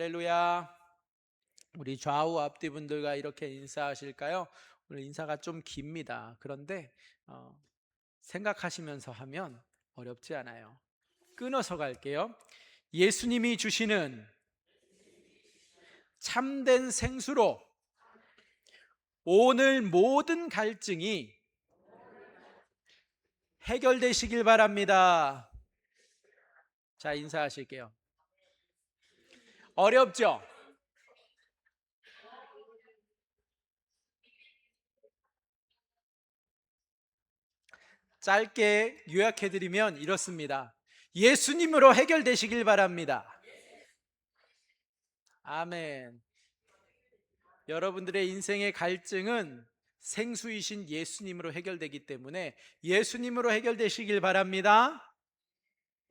할렐루야. 우리 좌우 앞뒤 분들과 이렇게 인사하실까요? 오늘 인사가 좀 깁니다. 그런데 생각하시면서 하면 어렵지 않아요. 끊어서 갈게요. 예수님이 주시는 참된 생수로 오늘 모든 갈증이 해결되시길 바랍니다. 자, 인사하실게요. 어렵죠? 짧게 요약해드리면 이렇습니다. 예수님으로 해결되시길 바랍니다. 아멘. 여러분들의 인생의 갈증은 생수이신 예수님으로 해결되기 때문에 예수님으로 해결되시길 바랍니다.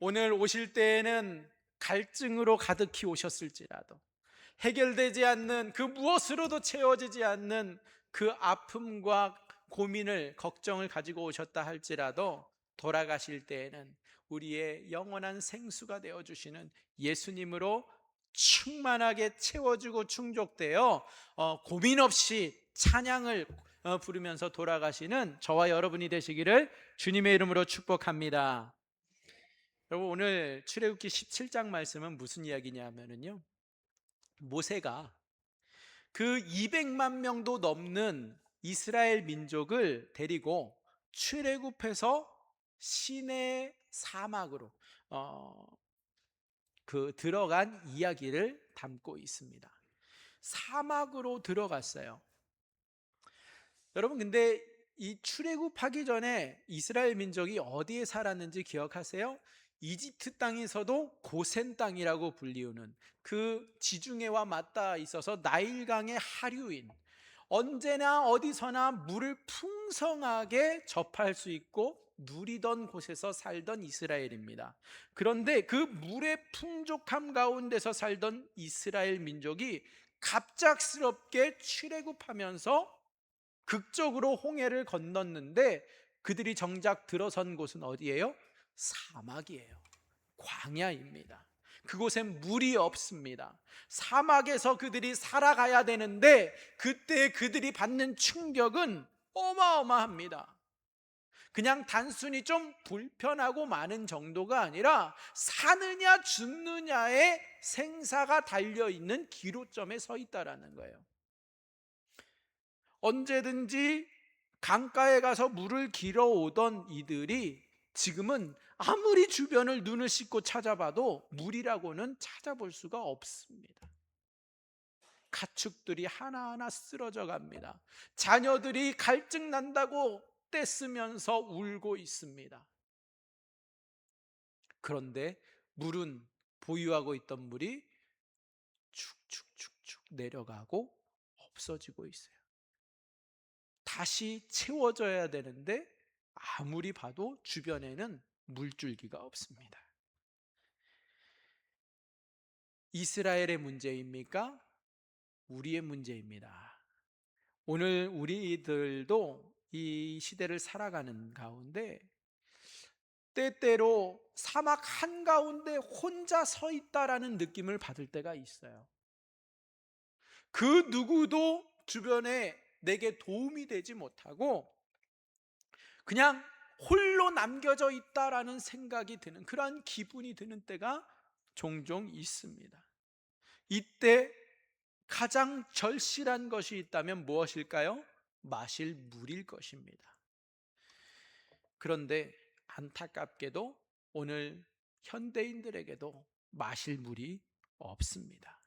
오늘 오실 때에는 갈증으로 가득히 오셨을지라도 해결되지 않는 그 무엇으로도 채워지지 않는 그 아픔과 고민을 걱정을 가지고 오셨다 할지라도 돌아가실 때에는 우리의 영원한 생수가 되어주시는 예수님으로 충만하게 채워주고 충족되어 고민 없이 찬양을 부르면서 돌아가시는 저와 여러분이 되시기를 주님의 이름으로 축복합니다. 여러분, 오늘 출애굽기 17장 말씀은 무슨 이야기냐면요, 모세가 그 200만 명도 넘는 이스라엘 민족을 데리고 출애굽해서 시내 사막으로 들어간 이야기를 담고 있습니다. 사막으로 들어갔어요. 여러분, 근데 이 출애굽하기 전에 이스라엘 민족이 어디에 살았는지 기억하세요? 이집트 땅에서도 고센 땅이라고 불리우는 그 지중해와 맞닿아 있어서 나일강의 하류인, 언제나 어디서나 물을 풍성하게 접할 수 있고 누리던 곳에서 살던 이스라엘입니다. 그런데 그 물의 풍족함 가운데서 살던 이스라엘 민족이 갑작스럽게 출애굽하면서 극적으로 홍해를 건넜는데 그들이 정작 들어선 곳은 어디예요? 사막이에요. 광야입니다. 그곳엔 물이 없습니다. 사막에서 그들이 살아가야 되는데 그때 그들이 받는 충격은 어마어마합니다. 그냥 단순히 좀 불편하고 많은 정도가 아니라 사느냐 죽느냐의 생사가 달려있는 기로점에 서 있다라는 거예요. 언제든지 강가에 가서 물을 길어오던 이들이 지금은 아무리 주변을 눈을 씻고 찾아봐도 물이라고는 찾아볼 수가 없습니다. 가축들이 하나하나 쓰러져 갑니다. 자녀들이 갈증 난다고 떼쓰면서 울고 있습니다. 그런데 물은, 보유하고 있던 물이 축축축축 내려가고 없어지고 있어요. 다시 채워져야 되는데 아무리 봐도 주변에는 물줄기가 없습니다. 이스라엘의 문제입니까? 우리의 문제입니다. 오늘 우리들도 이 시대를 살아가는 가운데 때때로 사막 한가운데 혼자 서 있다라는 느낌을 받을 때가 있어요. 그 누구도 주변에 내게 도움이 되지 못하고 그냥 홀로 남겨져 있다라는 생각이 드는, 그러한 기분이 드는 때가 종종 있습니다. 이때 가장 절실한 것이 있다면 무엇일까요? 마실 물일 것입니다. 그런데 안타깝게도 오늘 현대인들에게도 마실 물이 없습니다.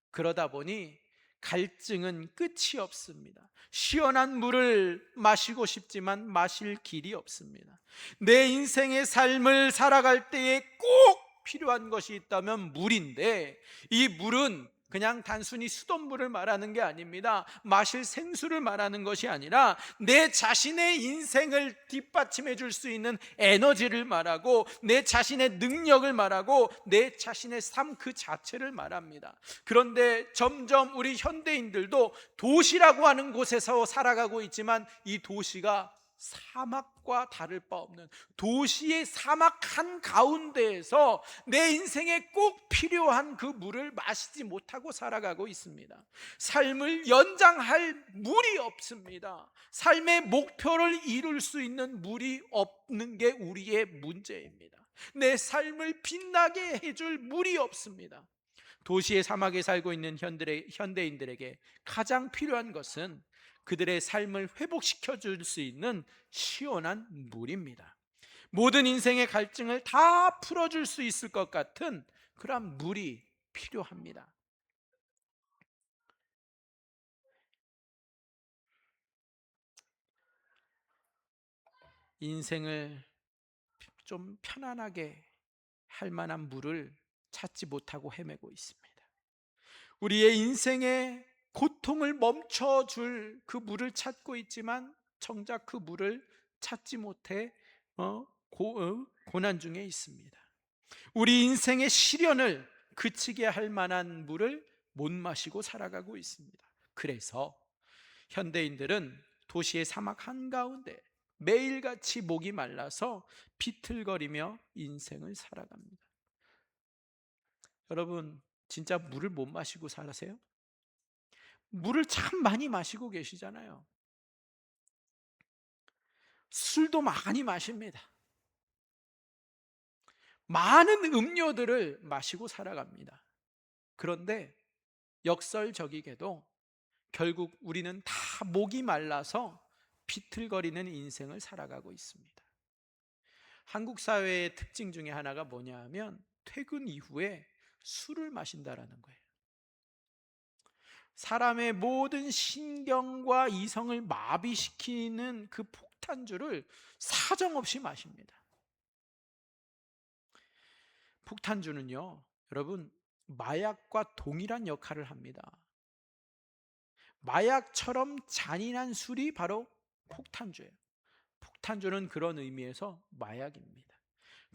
그러다 보니 갈증은 끝이 없습니다. 시원한 물을 마시고 싶지만 마실 길이 없습니다. 내 인생의 삶을 살아갈 때에 꼭 필요한 것이 있다면 물인데, 이 물은 그냥 단순히 수돗물을 말하는 게 아닙니다. 마실 생수를 말하는 것이 아니라 내 자신의 인생을 뒷받침해 줄 수 있는 에너지를 말하고 내 자신의 능력을 말하고 내 자신의 삶 그 자체를 말합니다. 그런데 점점 우리 현대인들도 도시라고 하는 곳에서 살아가고 있지만 이 도시가 사막과 다를 바 없는 도시의 사막 한가운데에서 내 인생에 꼭 필요한 그 물을 마시지 못하고 살아가고 있습니다. 삶을 연장할 물이 없습니다. 삶의 목표를 이룰 수 있는 물이 없는 게 우리의 문제입니다. 내 삶을 빛나게 해줄 물이 없습니다. 도시의 사막에 살고 있는 현대인들에게 가장 필요한 것은 그들의 삶을 회복시켜 줄 수 있는 시원한 물입니다. 모든 인생의 갈증을 다 풀어줄 수 있을 것 같은 그런 물이 필요합니다. 인생을 좀 편안하게 할 만한 물을 찾지 못하고 헤매고 있습니다. 우리의 인생의 고통을 멈춰줄 그 물을 찾고 있지만 정작 그 물을 찾지 못해 고난 중에 있습니다. 우리 인생의 시련을 그치게 할 만한 물을 못 마시고 살아가고 있습니다. 그래서 현대인들은 도시의 사막 한가운데 매일같이 목이 말라서 비틀거리며 인생을 살아갑니다. 여러분, 진짜 물을 못 마시고 살아세요? 물을 참 많이 마시고 계시잖아요. 술도 많이 마십니다. 많은 음료들을 마시고 살아갑니다. 그런데 역설적이게도 결국 우리는 다 목이 말라서 비틀거리는 인생을 살아가고 있습니다. 한국 사회의 특징 중에 하나가 뭐냐 하면 퇴근 이후에 술을 마신다라는 거예요. 사람의 모든 신경과 이성을 마비시키는 그 폭탄주를 사정없이 마십니다. 폭탄주는요, 여러분, 마약과 동일한 역할을 합니다. 마약처럼 잔인한 술이 바로 폭탄주예요. 폭탄주는 그런 의미에서 마약입니다.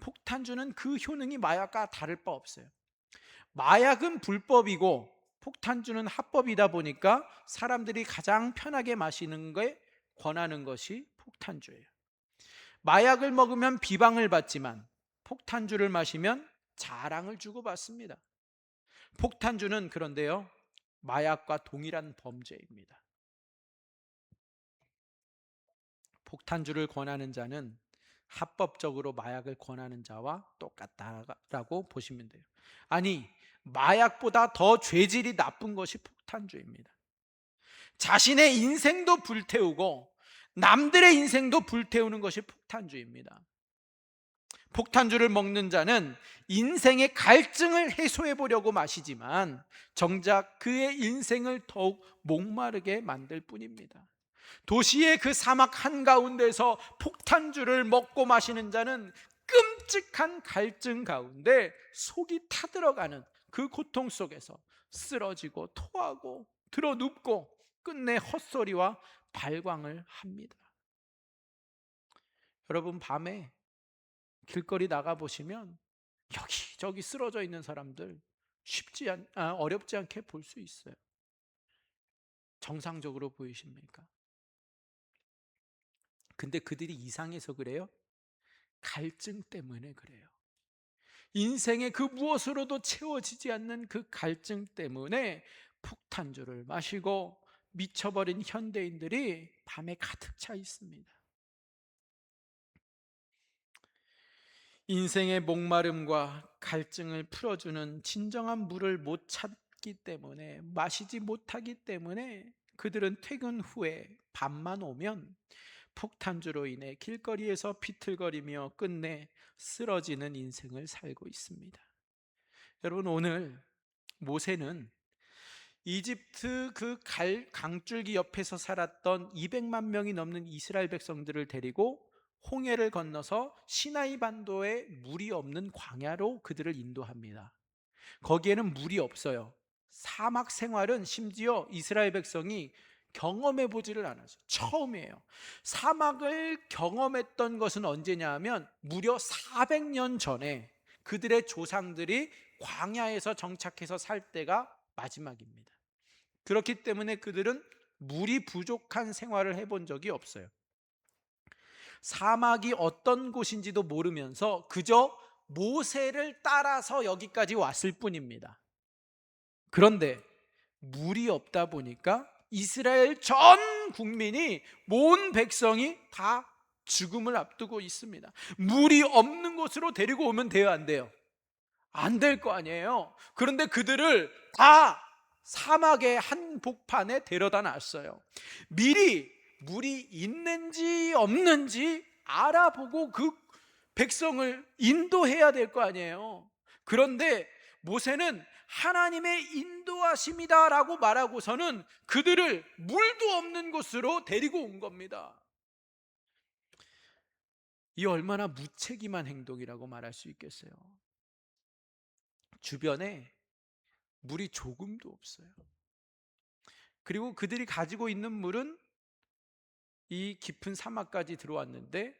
폭탄주는 그 효능이 마약과 다를 바 없어요. 마약은 불법이고 폭탄주는 합법이다 보니까 사람들이 가장 편하게 마시는 게 권하는 것이 폭탄주예요. 마약을 먹으면 비방을 받지만 폭탄주를 마시면 자랑을 주고받습니다. 폭탄주는 그런데요, 마약과 동일한 범죄입니다. 폭탄주를 권하는 자는 합법적으로 마약을 권하는 자와 똑같다라고 보시면 돼요. 아니, 마약보다 더 죄질이 나쁜 것이 폭탄주입니다. 자신의 인생도 불태우고 남들의 인생도 불태우는 것이 폭탄주입니다. 폭탄주를 먹는 자는 인생의 갈증을 해소해 보려고 마시지만 정작 그의 인생을 더욱 목마르게 만들 뿐입니다. 도시의 그 사막 한가운데서 폭탄주를 먹고 마시는 자는 끔찍한 갈증 가운데 속이 타들어가는 그 고통 속에서 쓰러지고 토하고 드러눕고 끝내 헛소리와 발광을 합니다. 여러분, 밤에 길거리 나가보시면 여기저기 쓰러져 있는 사람들 어렵지 않게 볼 수 있어요. 정상적으로 보이십니까? 근데 그들이 이상해서 그래요? 갈증 때문에 그래요. 인생의 그 무엇으로도 채워지지 않는 그 갈증 때문에 폭탄주를 마시고 미쳐버린 현대인들이 밤에 가득 차 있습니다. 인생의 목마름과 갈증을 풀어주는 진정한 물을 못 찾기 때문에, 마시지 못하기 때문에 그들은 퇴근 후에 밤만 오면 폭탄주로 인해 길거리에서 비틀거리며 끝내 쓰러지는 인생을 살고 있습니다. 여러분, 오늘 모세는 이집트 그 강줄기 옆에서 살았던 200만 명이 넘는 이스라엘 백성들을 데리고 홍해를 건너서 시나이 반도에 물이 없는 광야로 그들을 인도합니다. 거기에는 물이 없어요. 사막 생활은 심지어 이스라엘 백성이 경험해 보지를 않았어요. 처음이에요. 사막을 경험했던 것은 언제냐 하면 무려 400년 전에 그들의 조상들이 광야에서 정착해서 살 때가 마지막입니다. 그렇기 때문에 그들은 물이 부족한 생활을 해본 적이 없어요. 사막이 어떤 곳인지도 모르면서 그저 모세를 따라서 여기까지 왔을 뿐입니다. 그런데 물이 없다 보니까 이스라엘 전 국민이, 온 백성이 다 죽음을 앞두고 있습니다. 물이 없는 곳으로 데리고 오면 돼요, 안 돼요? 안 될 거 아니에요. 그런데 그들을 다 사막의 한복판에 데려다 놨어요. 미리 물이 있는지 없는지 알아보고 그 백성을 인도해야 될 거 아니에요. 그런데 모세는 하나님의 인도하심이다라고 말하고서는 그들을 물도 없는 곳으로 데리고 온 겁니다. 이 얼마나 무책임한 행동이라고 말할 수 있겠어요. 주변에 물이 조금도 없어요. 그리고 그들이 가지고 있는 물은 이 깊은 사막까지 들어왔는데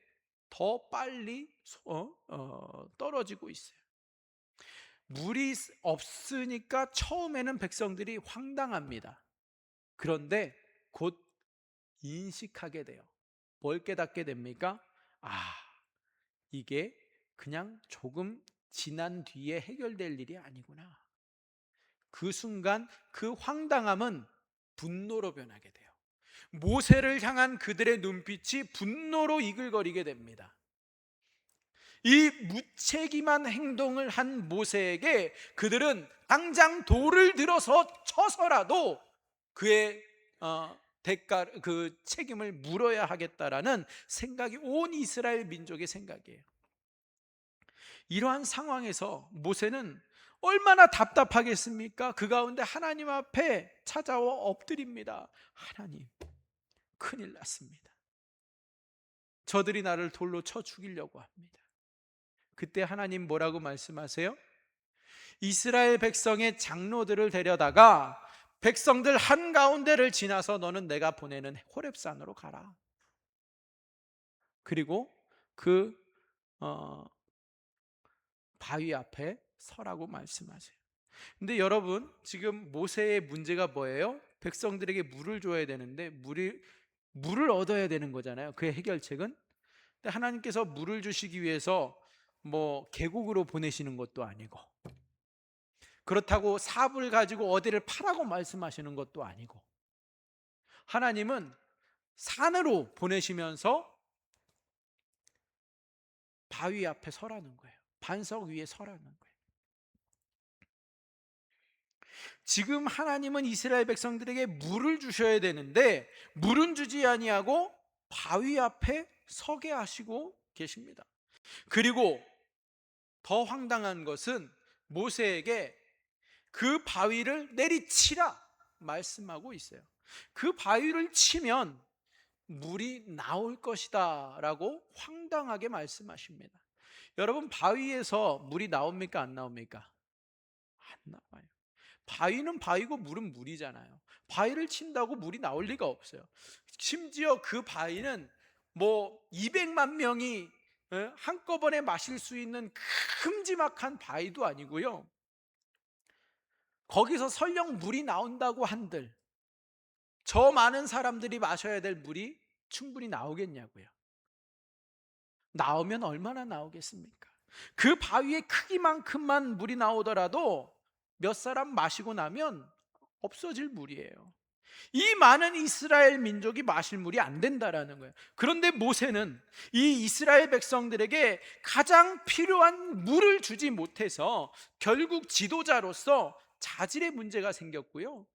더 빨리 떨어지고 있어요. 물이 없으니까 처음에는 백성들이 황당합니다. 그런데 곧 인식하게 돼요. 뭘 깨닫게 됩니까? 아, 이게 그냥 조금 지난 뒤에 해결될 일이 아니구나. 그 순간 그 황당함은 분노로 변하게 돼요. 모세를 향한 그들의 눈빛이 분노로 이글거리게 됩니다. 이 무책임한 행동을 한 모세에게 그들은 당장 돌을 들어서 쳐서라도 그의 대가, 그 책임을 물어야 하겠다라는 생각이 온 이스라엘 민족의 생각이에요. 이러한 상황에서 모세는 얼마나 답답하겠습니까? 그 가운데 하나님 앞에 찾아와 엎드립니다. 하나님, 큰일 났습니다. 저들이 나를 돌로 쳐 죽이려고 합니다. 그때 하나님 뭐라고 말씀하세요? 이스라엘 백성의 장로들을 데려다가 백성들 한가운데를 지나서 너는 내가 보내는 호렙산으로 가라. 그리고 그 바위 앞에 서라고 말씀하세요. 근데 여러분, 지금 모세의 문제가 뭐예요? 백성들에게 물을 줘야 되는데 물을 얻어야 되는 거잖아요. 그의 해결책은. 근데 하나님께서 물을 주시기 위해서 뭐 계곡으로 보내시는 것도 아니고, 그렇다고 삽을 가지고 어디를 파라고 말씀하시는 것도 아니고, 하나님은 산으로 보내시면서 바위 앞에 서라는 거예요. 반석 위에 서라는 거예요. 지금 하나님은 이스라엘 백성들에게 물을 주셔야 되는데 물은 주지 아니하고 바위 앞에 서게 하시고 계십니다. 그리고 더 황당한 것은 모세에게 그 바위를 내리치라 말씀하고 있어요. 그 바위를 치면 물이 나올 것이다 라고 황당하게 말씀하십니다. 여러분, 바위에서 물이 나옵니까 안 나옵니까? 안 나와요. 바위는 바위고 물은 물이잖아요. 바위를 친다고 물이 나올 리가 없어요. 심지어 그 바위는 뭐 200만 명이 한꺼번에 마실 수 있는 큼지막한 바위도 아니고요. 거기서 설령 물이 나온다고 한들 저 많은 사람들이 마셔야 될 물이 충분히 나오겠냐고요. 나오면 얼마나 나오겠습니까? 그 바위의 크기만큼만 물이 나오더라도 몇 사람 마시고 나면 없어질 물이에요. 이 많은 이스라엘 민족이 마실 물이 안 된다라는 거예요. 그런데 모세는 이 이스라엘 백성들에게 가장 필요한 물을 주지 못해서 결국 지도자로서 자질의 문제가 생겼고요.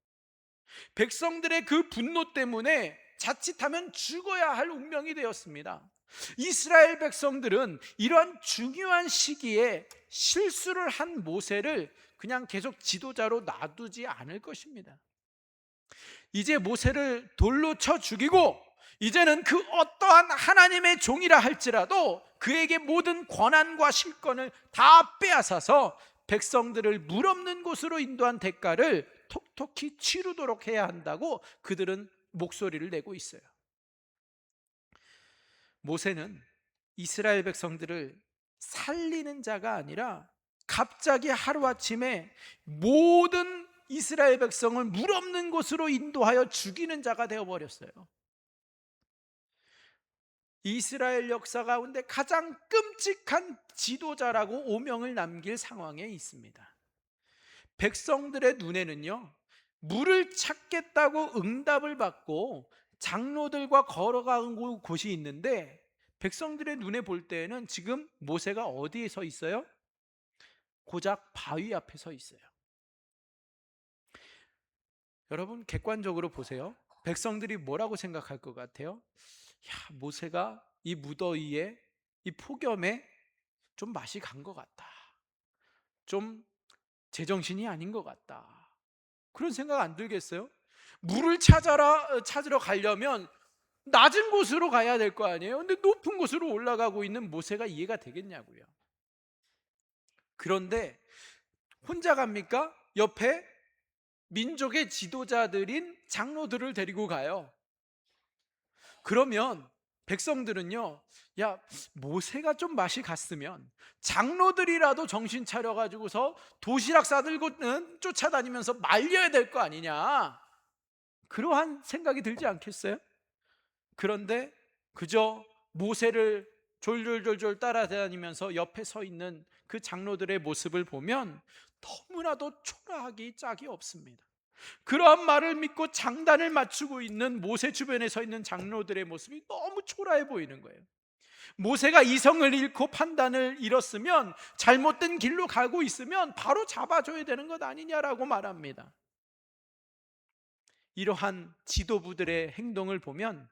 백성들의 그 분노 때문에 자칫하면 죽어야 할 운명이 되었습니다. 이스라엘 백성들은 이러한 중요한 시기에 실수를 한 모세를 그냥 계속 지도자로 놔두지 않을 것입니다. 이제 모세를 돌로 쳐 죽이고 이제는 그 어떠한 하나님의 종이라 할지라도 그에게 모든 권한과 실권을 다 빼앗아서 백성들을 물 없는 곳으로 인도한 대가를 톡톡히 치르도록 해야 한다고 그들은 목소리를 내고 있어요. 모세는 이스라엘 백성들을 살리는 자가 아니라 갑자기 하루아침에 모든 이스라엘 백성을 물 없는 곳으로 인도하여 죽이는 자가 되어버렸어요. 이스라엘 역사 가운데 가장 끔찍한 지도자라고 오명을 남길 상황에 있습니다. 백성들의 눈에는요, 물을 찾겠다고 응답을 받고 장로들과 걸어간 곳이 있는데, 백성들의 눈에 볼 때에는 지금 모세가 어디에 서 있어요? 고작 바위 앞에 서 있어요. 여러분, 객관적으로 보세요. 백성들이 뭐라고 생각할 것 같아요? 야, 모세가 이 무더위에, 이 폭염에 좀 맛이 간 것 같다. 좀 제정신이 아닌 것 같다. 그런 생각 안 들겠어요? 물을 찾으러 가려면 낮은 곳으로 가야 될 거 아니에요? 근데 높은 곳으로 올라가고 있는 모세가 이해가 되겠냐고요. 그런데 혼자 갑니까? 옆에 민족의 지도자들인 장로들을 데리고 가요. 그러면 백성들은요, 야, 모세가 좀 맛이 갔으면 장로들이라도 정신 차려가지고서 도시락 싸들고는 쫓아다니면서 말려야 될 거 아니냐, 그러한 생각이 들지 않겠어요? 그런데 그저 모세를 졸졸졸졸 따라다니면서 옆에 서 있는 그 장로들의 모습을 보면 너무나도 초라하기 짝이 없습니다. 그러한 말을 믿고 장단을 맞추고 있는 모세 주변에 서 있는 장로들의 모습이 너무 초라해 보이는 거예요. 모세가 이성을 잃고 판단을 잃었으면, 잘못된 길로 가고 있으면 바로 잡아줘야 되는 것 아니냐라고 말합니다. 이러한 지도부들의 행동을 보면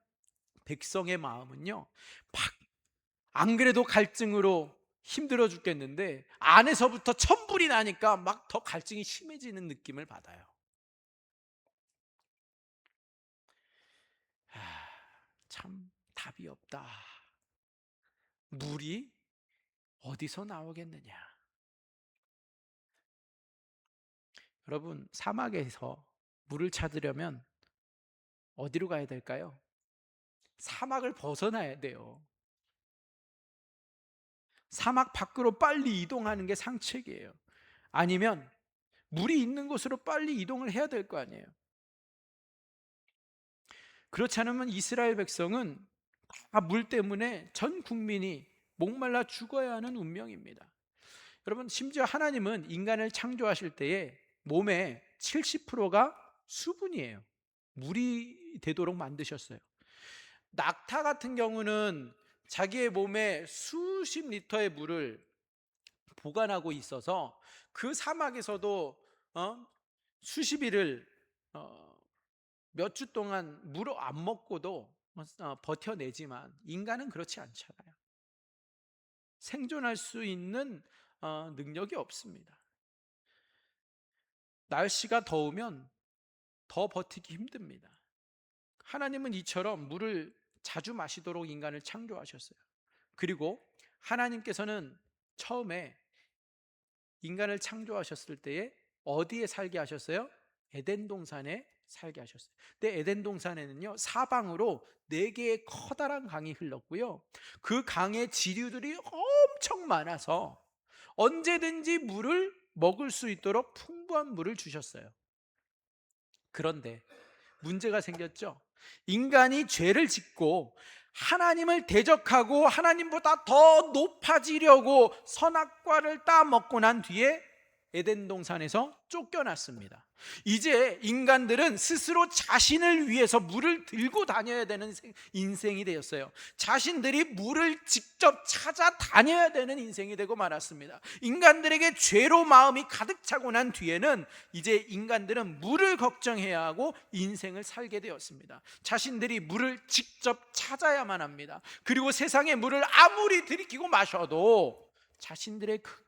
백성의 마음은요, 막 안 그래도 갈증으로 힘들어 죽겠는데 안에서부터 천불이 나니까 막 더 갈증이 심해지는 느낌을 받아요. 참 답이 없다. 물이 어디서 나오겠느냐. 여러분, 사막에서 물을 찾으려면 어디로 가야 될까요? 사막을 벗어나야 돼요. 사막 밖으로 빨리 이동하는 게 상책이에요. 아니면 물이 있는 곳으로 빨리 이동을 해야 될 거 아니에요. 그렇지 않으면 이스라엘 백성은 다 물 때문에 전 국민이 목말라 죽어야 하는 운명입니다. 여러분, 심지어 하나님은 인간을 창조하실 때에 몸의 70%가 수분이에요. 물이 되도록 만드셨어요. 낙타 같은 경우는 자기의 몸에 수십 리터의 물을 보관하고 있어서 그 사막에서도 수십 일을 몇 주 동안 물을 안 먹고도 버텨내지만, 인간은 그렇지 않잖아요. 생존할 수 있는 능력이 없습니다. 날씨가 더우면 더 버티기 힘듭니다. 하나님은 이처럼 물을 자주 마시도록 인간을 창조하셨어요. 그리고 하나님께서는 처음에 인간을 창조하셨을 때에 어디에 살게 하셨어요? 에덴 동산에 살게 하셨어요. 근데 에덴 동산에는요, 사방으로 4개의 커다란 강이 흘렀고요, 그 강의 지류들이 엄청 많아서 언제든지 물을 먹을 수 있도록 풍부한 물을 주셨어요. 그런데 문제가 생겼죠. 인간이 죄를 짓고 하나님을 대적하고 하나님보다 더 높아지려고 선악과를 따먹고 난 뒤에 에덴 동산에서 쫓겨났습니다. 이제 인간들은 스스로 자신을 위해서 물을 들고 다녀야 되는 인생이 되었어요. 자신들이 물을 직접 찾아 다녀야 되는 인생이 되고 말았습니다. 인간들에게 죄로 마음이 가득 차고 난 뒤에는 이제 인간들은 물을 걱정해야 하고 인생을 살게 되었습니다. 자신들이 물을 직접 찾아야만 합니다. 그리고 세상의 물을 아무리 들이키고 마셔도 자신들의 그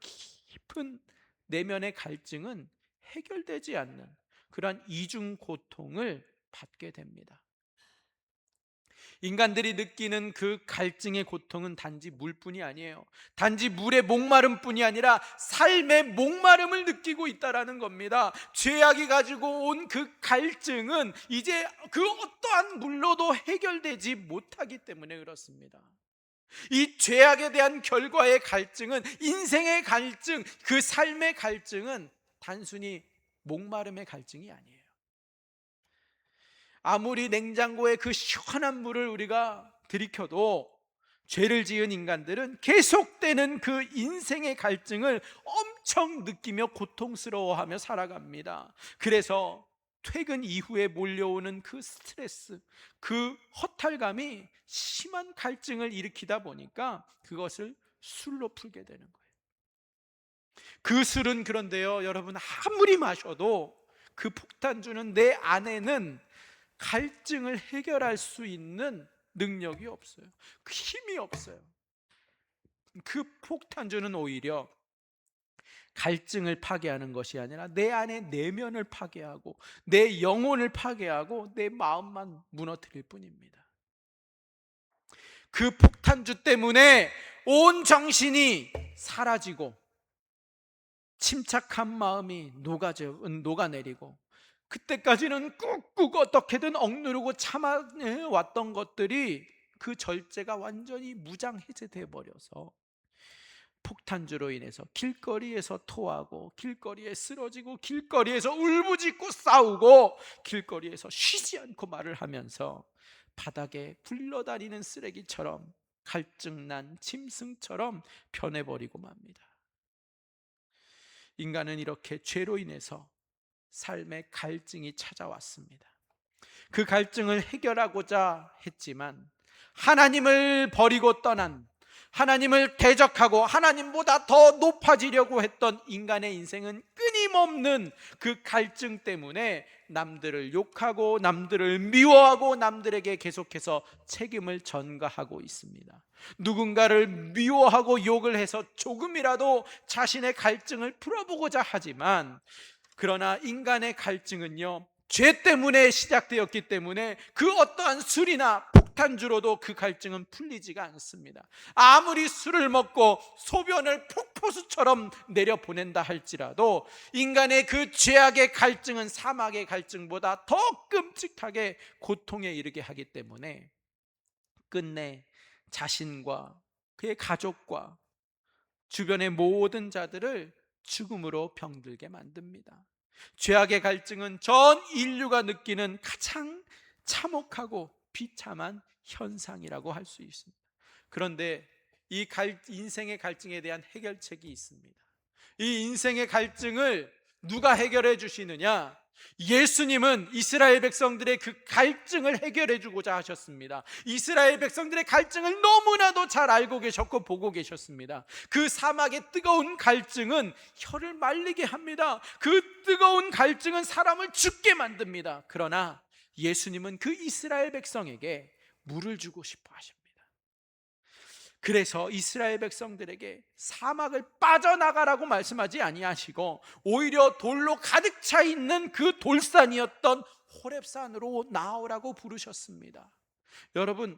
깊은 내면의 갈증은 해결되지 않는 그러한 이중 고통을 받게 됩니다. 인간들이 느끼는 그 갈증의 고통은 단지 물뿐이 아니에요. 단지 물의 목마름뿐이 아니라 삶의 목마름을 느끼고 있다라는 겁니다. 죄악이 가지고 온 그 갈증은 이제 그 어떠한 물로도 해결되지 못하기 때문에 그렇습니다. 이 죄악에 대한 결과의 갈증은, 인생의 갈증, 그 삶의 갈증은 단순히 목마름의 갈증이 아니에요. 아무리 냉장고에 그 시원한 물을 우리가 들이켜도 죄를 지은 인간들은 계속되는 그 인생의 갈증을 엄청 느끼며 고통스러워하며 살아갑니다. 그래서 퇴근 이후에 몰려오는 그 스트레스, 그 허탈감이 심한 갈증을 일으키다 보니까 그것을 술로 풀게 되는 거예요. 그 술은 그런데요, 여러분, 아무리 마셔도 그 폭탄주는 내 안에는 갈증을 해결할 수 있는 능력이 없어요. 그 힘이 없어요. 그 폭탄주는 오히려 갈증을 파괴하는 것이 아니라 내 안의 내면을 파괴하고 내 영혼을 파괴하고 내 마음만 무너뜨릴 뿐입니다. 그 폭탄주 때문에 온 정신이 사라지고 침착한 마음이 녹아내리고, 그때까지는 꾹꾹 어떻게든 억누르고 참아왔던 것들이 그 절제가 완전히 무장해제돼 버려서 폭탄주로 인해서 길거리에서 토하고 길거리에 쓰러지고 길거리에서 울부짖고 싸우고 길거리에서 쉬지 않고 말을 하면서 바닥에 굴러다니는 쓰레기처럼 갈증난 짐승처럼 변해버리고 맙니다. 인간은 이렇게 죄로 인해서 삶의 갈증이 찾아왔습니다. 그 갈증을 해결하고자 했지만 하나님을 버리고 떠난, 하나님을 대적하고 하나님보다 더 높아지려고 했던 인간의 인생은 끊임없는 그 갈증 때문에 남들을 욕하고 남들을 미워하고 남들에게 계속해서 책임을 전가하고 있습니다. 누군가를 미워하고 욕을 해서 조금이라도 자신의 갈증을 풀어보고자 하지만, 그러나 인간의 갈증은요, 죄 때문에 시작되었기 때문에 그 어떠한 술이나 폭탄주로도 그 갈증은 풀리지가 않습니다. 아무리 술을 먹고 소변을 폭포수처럼 내려보낸다 할지라도 인간의 그 죄악의 갈증은 사막의 갈증보다 더 끔찍하게 고통에 이르게 하기 때문에 끝내 자신과 그의 가족과 주변의 모든 자들을 죽음으로 병들게 만듭니다. 죄악의 갈증은 전 인류가 느끼는 가장 참혹하고 비참한 현상이라고 할 수 있습니다. 그런데 이 인생의 갈증에 대한 해결책이 있습니다. 이 인생의 갈증을 누가 해결해 주시느냐? 예수님은 이스라엘 백성들의 그 갈증을 해결해 주고자 하셨습니다. 이스라엘 백성들의 갈증을 너무나도 잘 알고 계셨고 보고 계셨습니다. 그 사막의 뜨거운 갈증은 혀를 말리게 합니다. 그 뜨거운 갈증은 사람을 죽게 만듭니다. 그러나 예수님은 그 이스라엘 백성에게 물을 주고 싶어 하십니다. 그래서 이스라엘 백성들에게 사막을 빠져나가라고 말씀하지 아니하시고 오히려 돌로 가득 차 있는 그 돌산이었던 호렙산으로 나오라고 부르셨습니다. 여러분,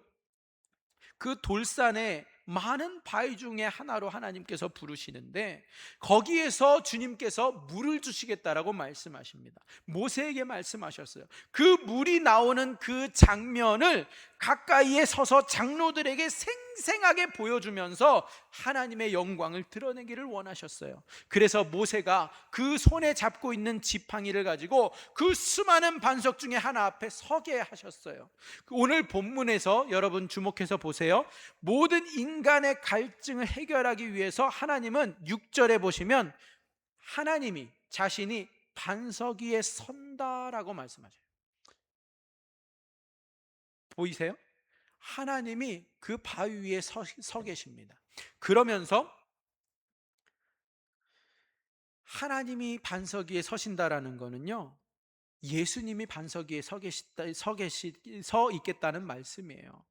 그 돌산에 많은 바위 중에 하나로 하나님께서 부르시는데 거기에서 주님께서 물을 주시겠다라고 말씀하십니다. 모세에게 말씀하셨어요. 그 물이 나오는 그 장면을 가까이에 서서 장로들에게 생생하게 보여주면서 하나님의 영광을 드러내기를 원하셨어요. 그래서 모세가 그 손에 잡고 있는 지팡이를 가지고 그 수많은 반석 중에 하나 앞에 서게 하셨어요. 오늘 본문에서 여러분 주목해서 보세요. 모든 인간의 갈증을 해결하기 위해서 하나님은 6절에 보시면 하나님이 자신이 반석 위에 선다라고 말씀하셔요. 보이세요? 하나님이 그 바위 위에 서 계십니다. 그러면서 하나님이 반석 위에 서신다라는 거는요, 예수님이 반석 위에 서 있겠다는 말씀이에요.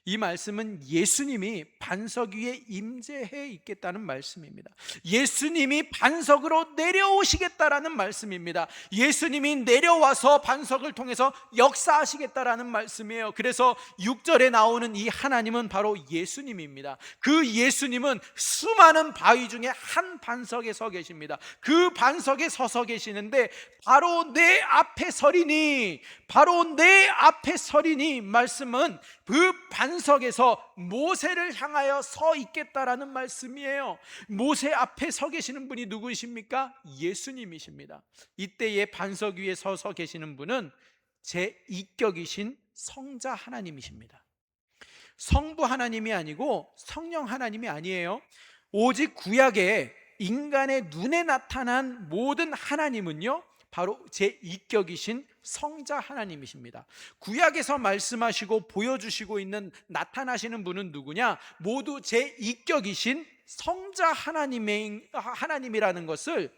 이 말씀은 예수님이 반석 위에 임재해 있겠다는 말씀입니다. 예수님이 반석으로 내려오시겠다라는 말씀입니다. 예수님이 내려와서 반석을 통해서 역사하시겠다라는 말씀이에요. 그래서 6절에 나오는 이 하나님은 바로 예수님입니다. 그 예수님은 수많은 바위 중에 한 반석에 서 계십니다. 그 반석에 서서 계시는데 바로 내 앞에 서리니, 바로 내 앞에 서리니 말씀은 그 반석에서 모세를 향하여 서 있겠다라는 말씀이에요. 모세 앞에 서 계시는 분이 누구이십니까? 예수님이십니다. 이때의 반석 위에 서서 계시는 분은 제2격이신 성자 하나님이십니다. 성부 하나님이 아니고 성령 하나님이 아니에요. 오직 구약에 인간의 눈에 나타난 모든 하나님은요, 바로 제2격이신 성자 하나님이십니다. 구약에서 말씀하시고 보여주시고 있는 나타나시는 분은 누구냐? 모두 제2격이신 성자 하나님이라는 것을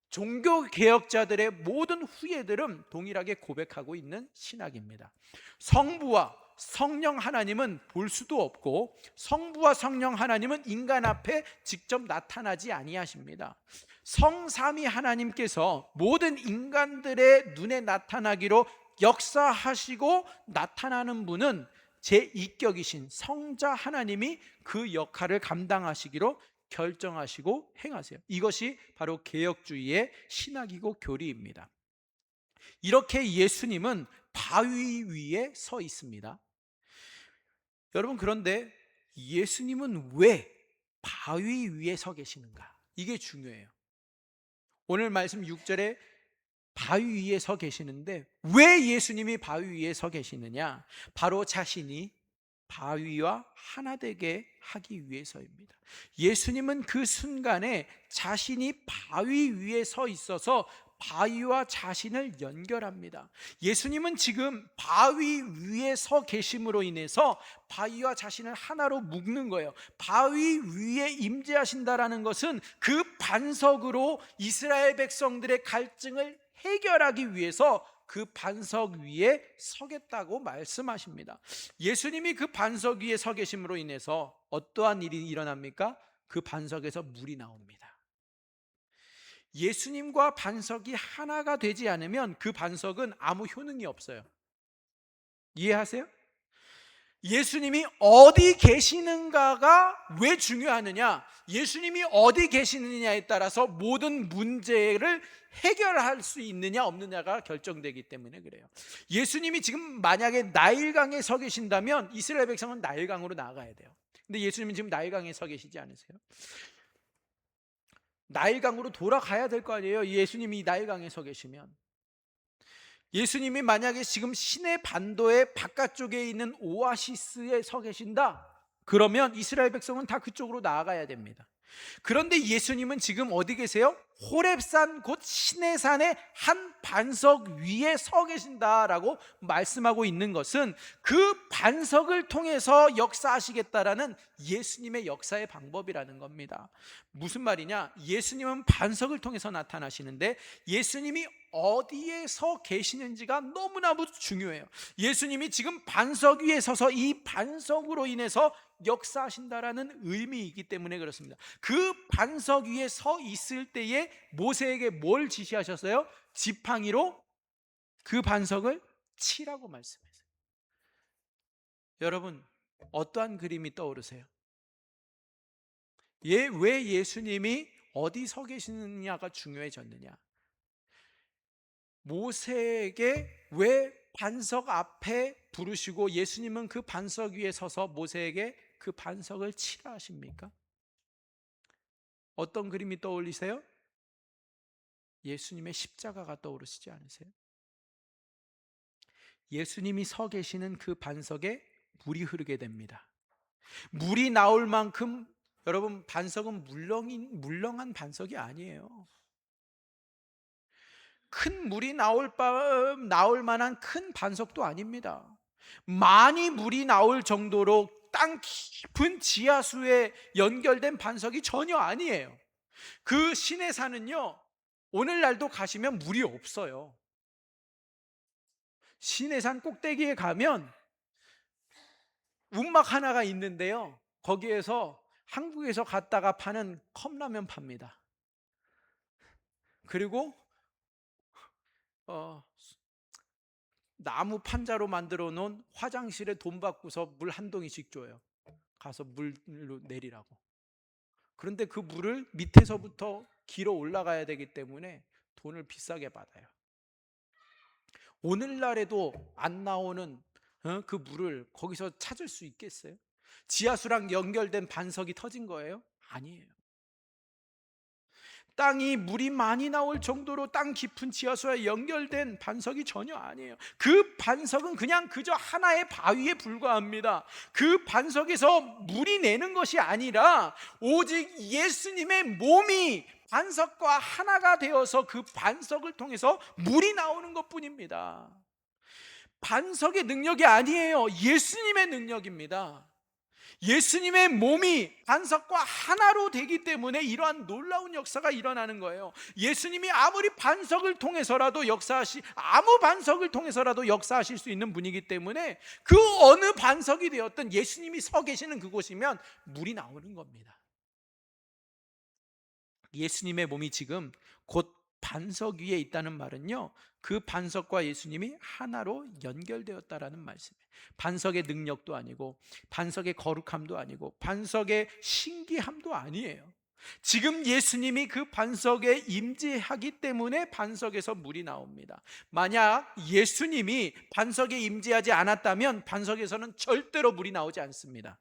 종교 개혁자들의 모든 후예들은 동일하게 고백하고 있는 신학입니다. 성부와 성령 하나님은 볼 수도 없고, 성부와 성령 하나님은 인간 앞에 직접 나타나지 아니하십니다. 성삼위 하나님께서 모든 인간들의 눈에 나타나기로 역사하시고 나타나는 분은 제2격이신 성자 하나님이 그 역할을 감당하시기로 결정하시고 행하세요. 이것이 바로 개혁주의의 신학이고 교리입니다. 이렇게 예수님은 바위 위에 서 있습니다. 여러분, 그런데 예수님은 왜 바위 위에 서 계시는가? 이게 중요해요. 오늘 말씀 6절에 바위 위에 서 계시는데, 왜 예수님이 바위 위에 서 계시느냐? 바로 자신이 바위와 하나 되게 하기 위해서입니다. 예수님은 그 순간에 자신이 바위 위에 서 있어서 바위와 자신을 연결합니다. 예수님은 지금 바위 위에 서 계심으로 인해서 바위와 자신을 하나로 묶는 거예요. 바위 위에 임재하신다라는 것은 그 반석으로 이스라엘 백성들의 갈증을 해결하기 위해서 그 반석 위에 서겠다고 말씀하십니다. 예수님이 그 반석 위에 서 계심으로 인해서 어떠한 일이 일어납니까? 그 반석에서 물이 나옵니다. 예수님과 반석이 하나가 되지 않으면 그 반석은 아무 효능이 없어요. 이해하세요? 예수님이 어디 계시는가가 왜 중요하느냐? 예수님이 어디 계시느냐에 따라서 모든 문제를 해결할 수 있느냐 없느냐가 결정되기 때문에 그래요. 예수님이 지금 만약에 나일강에 서 계신다면 이스라엘 백성은 나일강으로 나가야 돼요. 근데 예수님은 지금 나일강에 서 계시지 않으세요? 나일강으로 돌아가야 될 거 아니에요. 예수님이 나일강에 서 계시면. 예수님이 만약에 지금 시내 반도의 바깥쪽에 있는 오아시스에 서 계신다, 그러면 이스라엘 백성은 다 그쪽으로 나아가야 됩니다. 그런데 예수님은 지금 어디 계세요? 호렙산 곧 시내산의 한 반석 위에 서 계신다라고 말씀하고 있는 것은 그 반석을 통해서 역사하시겠다라는 예수님의 역사의 방법이라는 겁니다. 무슨 말이냐? 예수님은 반석을 통해서 나타나시는데 예수님이 어디에 서 계시는지가 너무나도 중요해요. 예수님이 지금 반석 위에 서서 이 반석으로 인해서 역사하신다라는 의미이기 때문에 그렇습니다. 그 반석 위에 서 있을 때에 모세에게 뭘 지시하셨어요? 지팡이로 그 반석을 치라고 말씀했어요. 여러분, 어떠한 그림이 떠오르세요? 왜 예수님이 어디 서 계시느냐가 중요해졌느냐? 모세에게 왜 반석 앞에 부르시고 예수님은 그 반석 위에 서서 모세에게 그 반석을 치라 하십니까? 어떤 그림이 떠올리세요? 예수님의 십자가가 떠오르시지 않으세요? 예수님이 서 계시는 그 반석에 물이 흐르게 됩니다. 물이 나올 만큼, 여러분, 반석은 물렁한 반석이 아니에요. 큰 물이 나올 만한 큰 반석도 아닙니다. 많이 물이 나올 정도로 땅 깊은 지하수에 연결된 반석이 전혀 아니에요. 그 시내산은요, 오늘날도 가시면 물이 없어요. 시내산 꼭대기에 가면 움막 하나가 있는데요, 거기에서 한국에서 갔다가 파는 컵라면 팝니다. 그리고 나무 판자로 만들어 놓은 화장실에 돈 받고서 물 한 동이씩 줘요. 가서 물로 내리라고. 그런데 그 물을 밑에서부터 길어 올라가야 되기 때문에 돈을 비싸게 받아요. 오늘날에도 안 나오는 그 물을 거기서 찾을 수 있겠어요? 지하수랑 연결된 반석이 터진 거예요? 아니에요. 땅이 물이 많이 나올 정도로 땅 깊은 지하수와 연결된 반석이 전혀 아니에요. 그 반석은 그냥 그저 하나의 바위에 불과합니다. 그 반석에서 물이 내는 것이 아니라 오직 예수님의 몸이 반석과 하나가 되어서 그 반석을 통해서 물이 나오는 것뿐입니다. 반석의 능력이 아니에요. 예수님의 능력입니다. 예수님의 몸이 반석과 하나로 되기 때문에 이러한 놀라운 역사가 일어나는 거예요. 예수님이 아무리 반석을 통해서라도 아무 반석을 통해서라도 역사하실 수 있는 분이기 때문에 그 어느 반석이 되었든 예수님이 서 계시는 그곳이면 물이 나오는 겁니다. 예수님의 몸이 지금 곧 반석 위에 있다는 말은요, 그 반석과 예수님이 하나로 연결되었다라는 말씀이에요. 반석의 능력도 아니고 반석의 거룩함도 아니고 반석의 신기함도 아니에요. 지금 예수님이 그 반석에 임재하기 때문에 반석에서 물이 나옵니다. 만약 예수님이 반석에 임재하지 않았다면 반석에서는 절대로 물이 나오지 않습니다.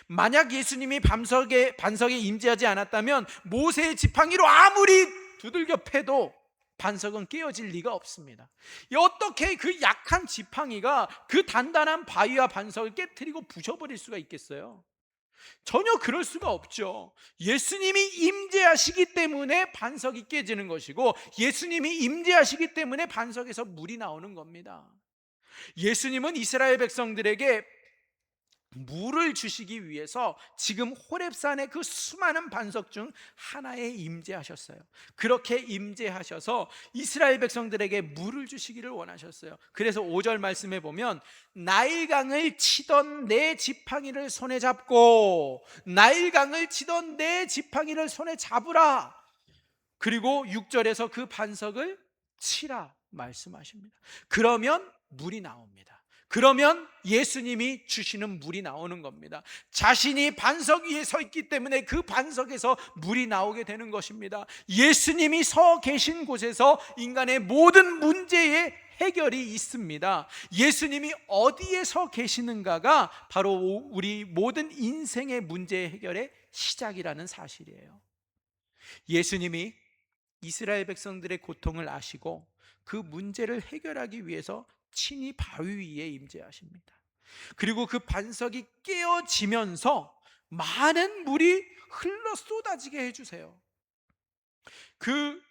만약 예수님이 반석에 임재하지 않았다면 모세의 지팡이로 아무리 두들겨 패도 반석은 깨어질 리가 없습니다. 어떻게 그 약한 지팡이가 그 단단한 바위와 반석을 깨트리고 부셔버릴 수가 있겠어요? 전혀 그럴 수가 없죠. 예수님이 임재하시기 때문에 반석이 깨지는 것이고 예수님이 임재하시기 때문에 반석에서 물이 나오는 겁니다. 예수님은 이스라엘 백성들에게 물을 주시기 위해서 지금 호렙산의 그 수많은 반석 중 하나에 임재하셨어요. 그렇게 임재하셔서 이스라엘 백성들에게 물을 주시기를 원하셨어요. 그래서 5절 말씀에 보면 나일강을 치던 내 지팡이를 손에 잡고, 나일강을 치던 내 지팡이를 손에 잡으라. 그리고 6절에서 그 반석을 치라 말씀하십니다. 그러면 물이 나옵니다. 그러면 예수님이 주시는 물이 나오는 겁니다. 자신이 반석 위에 서 있기 때문에 그 반석에서 물이 나오게 되는 것입니다. 예수님이 서 계신 곳에서 인간의 모든 문제의 해결이 있습니다. 예수님이 어디에 서 계시는가가 바로 우리 모든 인생의 문제 해결의 시작이라는 사실이에요. 예수님이 이스라엘 백성들의 고통을 아시고 그 문제를 해결하기 위해서 친히 바위 위에 임재하십니다. 그리고 그 반석이 깨어지면서 많은 물이 흘러 쏟아지게 해주세요. 그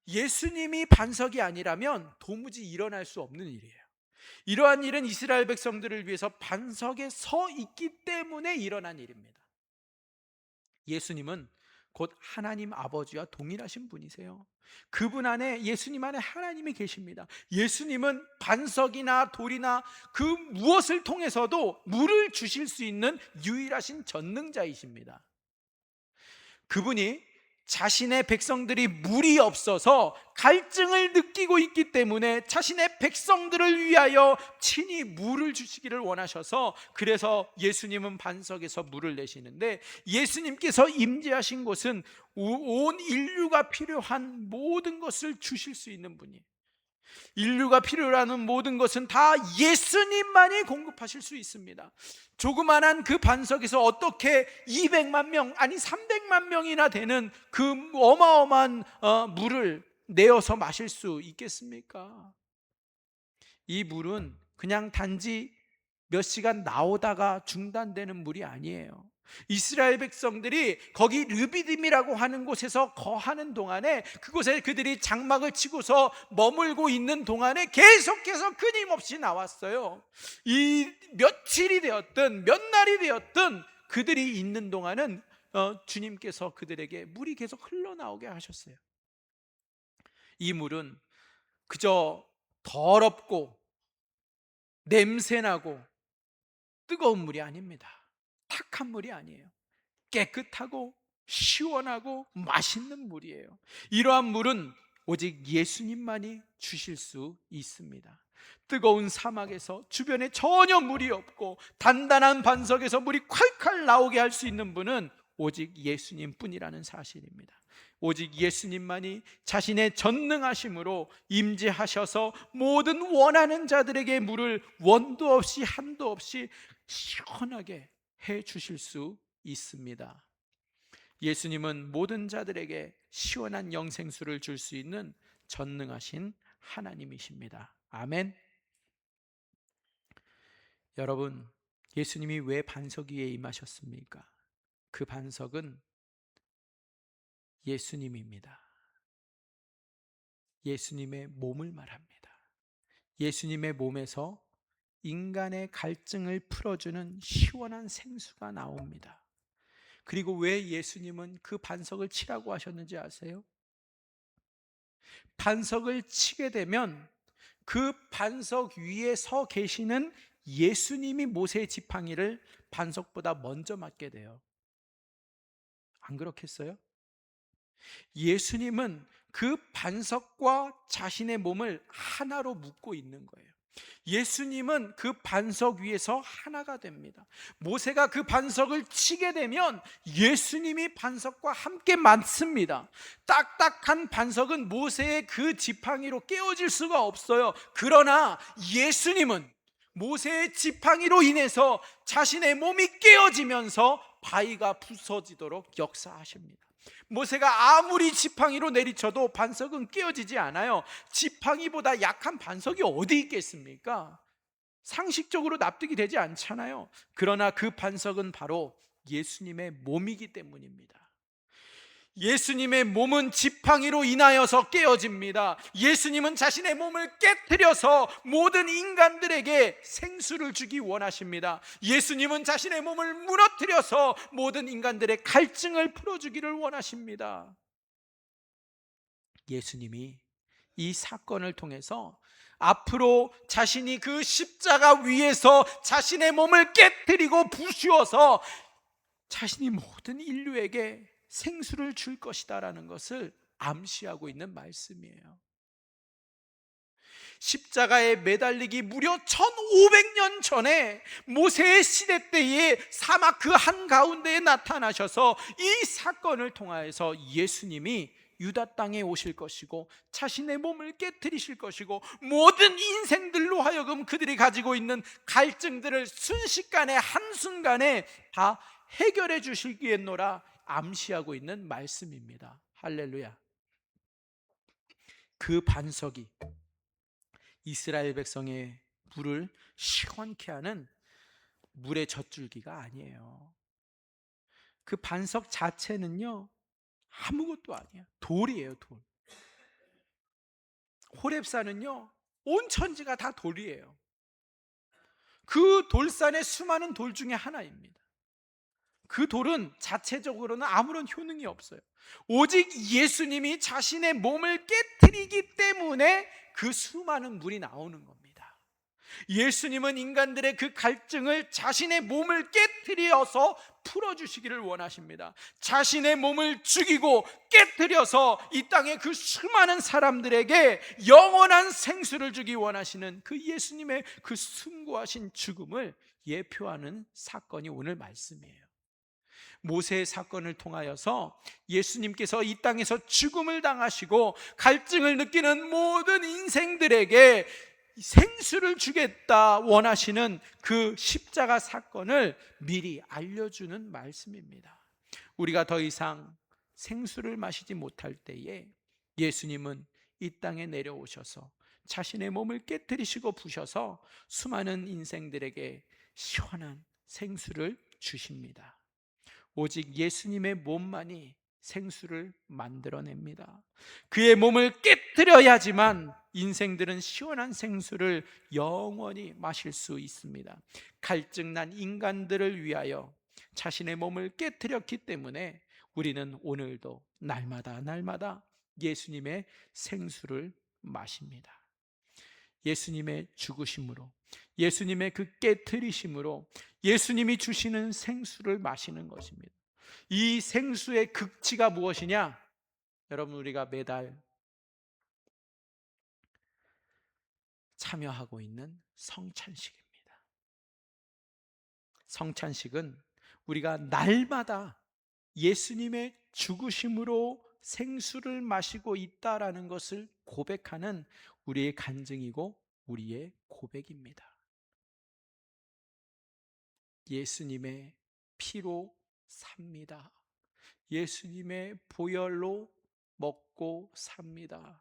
예수님이 반석이 아니라면 도무지 일어날 수 없는 일이에요. 이러한 일은 이스라엘 백성들을 위해서 반석에 서 있기 때문에 일어난 일입니다. 예수님은 곧 하나님 아버지와 동일하신 분이세요. 그분 안에, 예수님 안에 하나님이 계십니다. 예수님은 반석이나 돌이나 그 무엇을 통해서도 물을 주실 수 있는 유일하신 전능자이십니다. 그분이 자신의 백성들이 물이 없어서 갈증을 느끼고 있기 때문에 자신의 백성들을 위하여 친히 물을 주시기를 원하셔서, 그래서 예수님은 반석에서 물을 내시는데, 예수님께서 임재하신 곳은 온 인류가 필요한 모든 것을 주실 수 있는 분이에요. 인류가 필요로 하는 모든 것은 다 예수님만이 공급하실 수 있습니다. 조그만한 그 반석에서 어떻게 200만 명, 아니 300만 명이나 되는 그 어마어마한 물을 내어서 마실 수 있겠습니까? 이 물은 그냥 단지 몇 시간 나오다가 중단되는 물이 아니에요. 이스라엘 백성들이 거기 르비딤이라고 하는 곳에서 거하는 동안에, 그곳에 그들이 장막을 치고서 머물고 있는 동안에 계속해서 끊임없이 나왔어요. 이 며칠이 되었든 몇 날이 되었든 그들이 있는 동안은 주님께서 그들에게 물이 계속 흘러나오게 하셨어요. 이 물은 그저 더럽고 냄새나고 뜨거운 물이 아닙니다. 탁한 물이 아니에요. 깨끗하고 시원하고 맛있는 물이에요. 이러한 물은 오직 예수님만이 주실 수 있습니다. 뜨거운 사막에서 주변에 전혀 물이 없고 단단한 반석에서 물이 콸콸 나오게 할 수 있는 분은 오직 예수님뿐이라는 사실입니다. 오직 예수님만이 자신의 전능하심으로 임재하셔서 모든 원하는 자들에게 물을 원도 없이 한도 없이 시원하게 해 주실 수 있습니다. 예수님은 모든 자들에게 시원한 영생수를 줄 수 있는 전능하신 하나님이십니다. 아멘. 여러분, 예수님이 왜 반석 위에 임하셨습니까? 그 반석은 예수님입니다. 예수님의 몸을 말합니다. 예수님의 몸에서 인간의 갈증을 풀어주는 시원한 생수가 나옵니다. 그리고 왜 예수님은 그 반석을 치라고 하셨는지 아세요? 반석을 치게 되면 그 반석 위에 서 계시는 예수님이 모세의 지팡이를 반석보다 먼저 맞게 돼요. 안 그렇겠어요? 예수님은 그 반석과 자신의 몸을 하나로 묶고 있는 거예요. 예수님은 그 반석 위에서 하나가 됩니다. 모세가 그 반석을 치게 되면 예수님이 반석과 함께 맞습니다. 딱딱한 반석은 모세의 그 지팡이로 깨어질 수가 없어요. 그러나 예수님은 모세의 지팡이로 인해서 자신의 몸이 깨어지면서 바위가 부서지도록 역사하십니다. 모세가 아무리 지팡이로 내리쳐도 반석은 깨어지지 않아요. 지팡이보다 약한 반석이 어디 있겠습니까? 상식적으로 납득이 되지 않잖아요. 그러나 그 반석은 바로 예수님의 몸이기 때문입니다. 예수님의 몸은 지팡이로 인하여서 깨어집니다. 예수님은 자신의 몸을 깨트려서 모든 인간들에게 생수를 주기 원하십니다. 예수님은 자신의 몸을 무너뜨려서 모든 인간들의 갈증을 풀어주기를 원하십니다. 예수님이 이 사건을 통해서 앞으로 자신이 그 십자가 위에서 자신의 몸을 깨트리고 부수어서 자신이 모든 인류에게 생수를 줄 것이다라는 것을 암시하고 있는 말씀이에요. 십자가에 매달리기 무려 1500년 전에 모세의 시대 때에 사막 그 한가운데에 나타나셔서 이 사건을 통하여서 예수님이 유다 땅에 오실 것이고 자신의 몸을 깨트리실 것이고 모든 인생들로 하여금 그들이 가지고 있는 갈증들을 순식간에 한순간에 다 해결해 주시기에노라 암시하고 있는 말씀입니다. 할렐루야. 그 반석이 이스라엘 백성의 물을 시원케 하는 물의 젖줄기가 아니에요. 그 반석 자체는요 아무것도 아니에요. 돌이에요. 돌. 호렙산은요 온 천지가 다 돌이에요. 그 돌산의 수많은 돌 중에 하나입니다. 그 돌은 자체적으로는 아무런 효능이 없어요. 오직 예수님이 자신의 몸을 깨트리기 때문에 그 수많은 물이 나오는 겁니다. 예수님은 인간들의 그 갈증을 자신의 몸을 깨트려서 풀어주시기를 원하십니다. 자신의 몸을 죽이고 깨트려서 이 땅의 그 수많은 사람들에게 영원한 생수를 주기 원하시는 그 예수님의 그 숭고하신 죽음을 예표하는 사건이 오늘 말씀이에요. 모세의 사건을 통하여서 예수님께서 이 땅에서 죽음을 당하시고 갈증을 느끼는 모든 인생들에게 생수를 주겠다 원하시는 그 십자가 사건을 미리 알려주는 말씀입니다. 우리가 더 이상 생수를 마시지 못할 때에 예수님은 이 땅에 내려오셔서 자신의 몸을 깨뜨리시고 부셔서 수많은 인생들에게 시원한 생수를 주십니다. 오직 예수님의 몸만이 생수를 만들어냅니다. 그의 몸을 깨뜨려야지만 인생들은 시원한 생수를 영원히 마실 수 있습니다. 갈증난 인간들을 위하여 자신의 몸을 깨뜨렸기 때문에 우리는 오늘도 날마다 예수님의 생수를 마십니다. 예수님의 죽으심으로, 예수님의 그 깨트리심으로 예수님이 주시는 생수를 마시는 것입니다. 이 생수의 극치가 무엇이냐? 여러분, 우리가 매달 참여하고 있는 성찬식입니다. 성찬식은 우리가 날마다 예수님의 죽으심으로 생수를 마시고 있다라는 것을 고백하는 우리의 간증이고 우리의 고백입니다. 예수님의 피로 삽니다. 예수님의 보혈로 먹고 삽니다.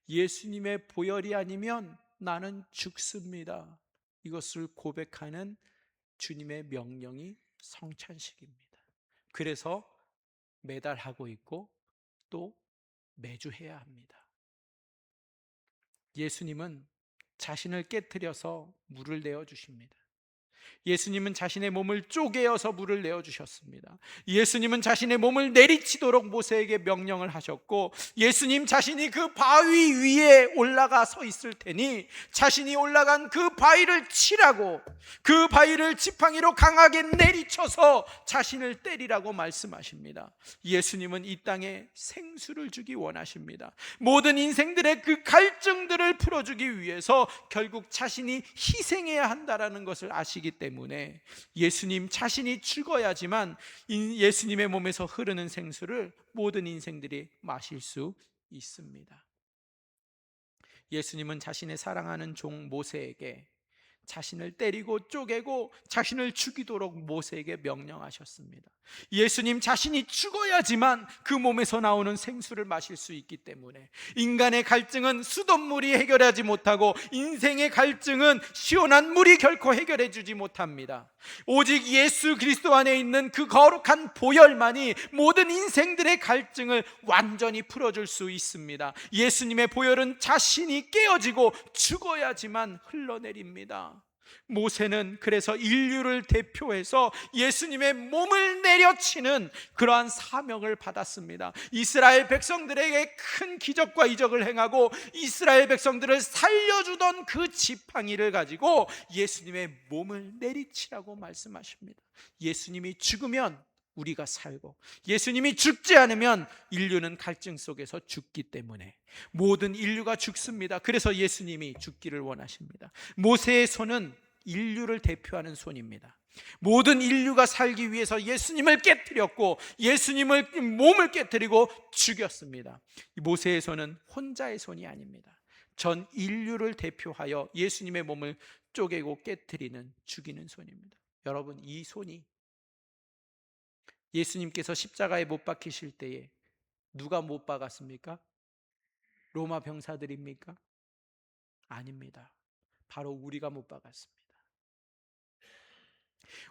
예수님의 보혈이 아니면 나는 죽습니다. 이것을 고백하는 주님의 명령이 성찬식입니다. 그래서 매달 하고 있고 또 매주 해야 합니다. 예수님은 자신을 깨뜨려서 물을 내어 주십니다. 예수님은 자신의 몸을 쪼개어서 물을 내어주셨습니다. 예수님은 자신의 몸을 내리치도록 모세에게 명령을 하셨고, 예수님 자신이 그 바위 위에 올라가 서 있을 테니 자신이 올라간 그 바위를 치라고, 그 바위를 지팡이로 강하게 내리쳐서 자신을 때리라고 말씀하십니다. 예수님은 이 땅에 생수를 주기 원하십니다. 모든 인생들의 그 갈증들을 풀어주기 위해서 결국 자신이 희생해야 한다는 것을 아시기 때문에 예수님 자신이 죽어야지만 예수님의 몸에서 흐르는 생수를 모든 인생들이 마실 수 있습니다. 예수님은 자신의 사랑하는 종 모세에게 자신을 때리고 쪼개고 자신을 죽이도록 모세에게 명령하셨습니다. 예수님 자신이 죽어야지만 그 몸에서 나오는 생수를 마실 수 있기 때문에 인간의 갈증은 수돗물이 해결하지 못하고 인생의 갈증은 시원한 물이 결코 해결해 주지 못합니다. 오직 예수 그리스도 안에 있는 그 거룩한 보혈만이 모든 인생들의 갈증을 완전히 풀어줄 수 있습니다. 예수님의 보혈은 자신이 깨어지고 죽어야지만 흘러내립니다. 모세는 그래서 인류를 대표해서 예수님의 몸을 내려치는 그러한 사명을 받았습니다. 이스라엘 백성들에게 큰 기적과 이적을 행하고 이스라엘 백성들을 살려주던 그 지팡이를 가지고 예수님의 몸을 내리치라고 말씀하십니다. 예수님이 죽으면 우리가 살고, 예수님이 죽지 않으면 인류는 갈증 속에서 죽기 때문에 모든 인류가 죽습니다. 그래서 예수님이 죽기를 원하십니다. 모세의 손은 인류를 대표하는 손입니다. 모든 인류가 살기 위해서 예수님을 깨뜨렸고 예수님을 몸을 깨뜨리고 죽였습니다. 모세의 손은 혼자의 손이 아닙니다. 전 인류를 대표하여 예수님의 몸을 쪼개고 깨뜨리는, 죽이는 손입니다. 여러분, 이 손이 예수님께서 십자가에 못 박히실 때에 누가 못 박았습니까? 로마 병사들입니까? 아닙니다. 바로 우리가 못 박았습니다.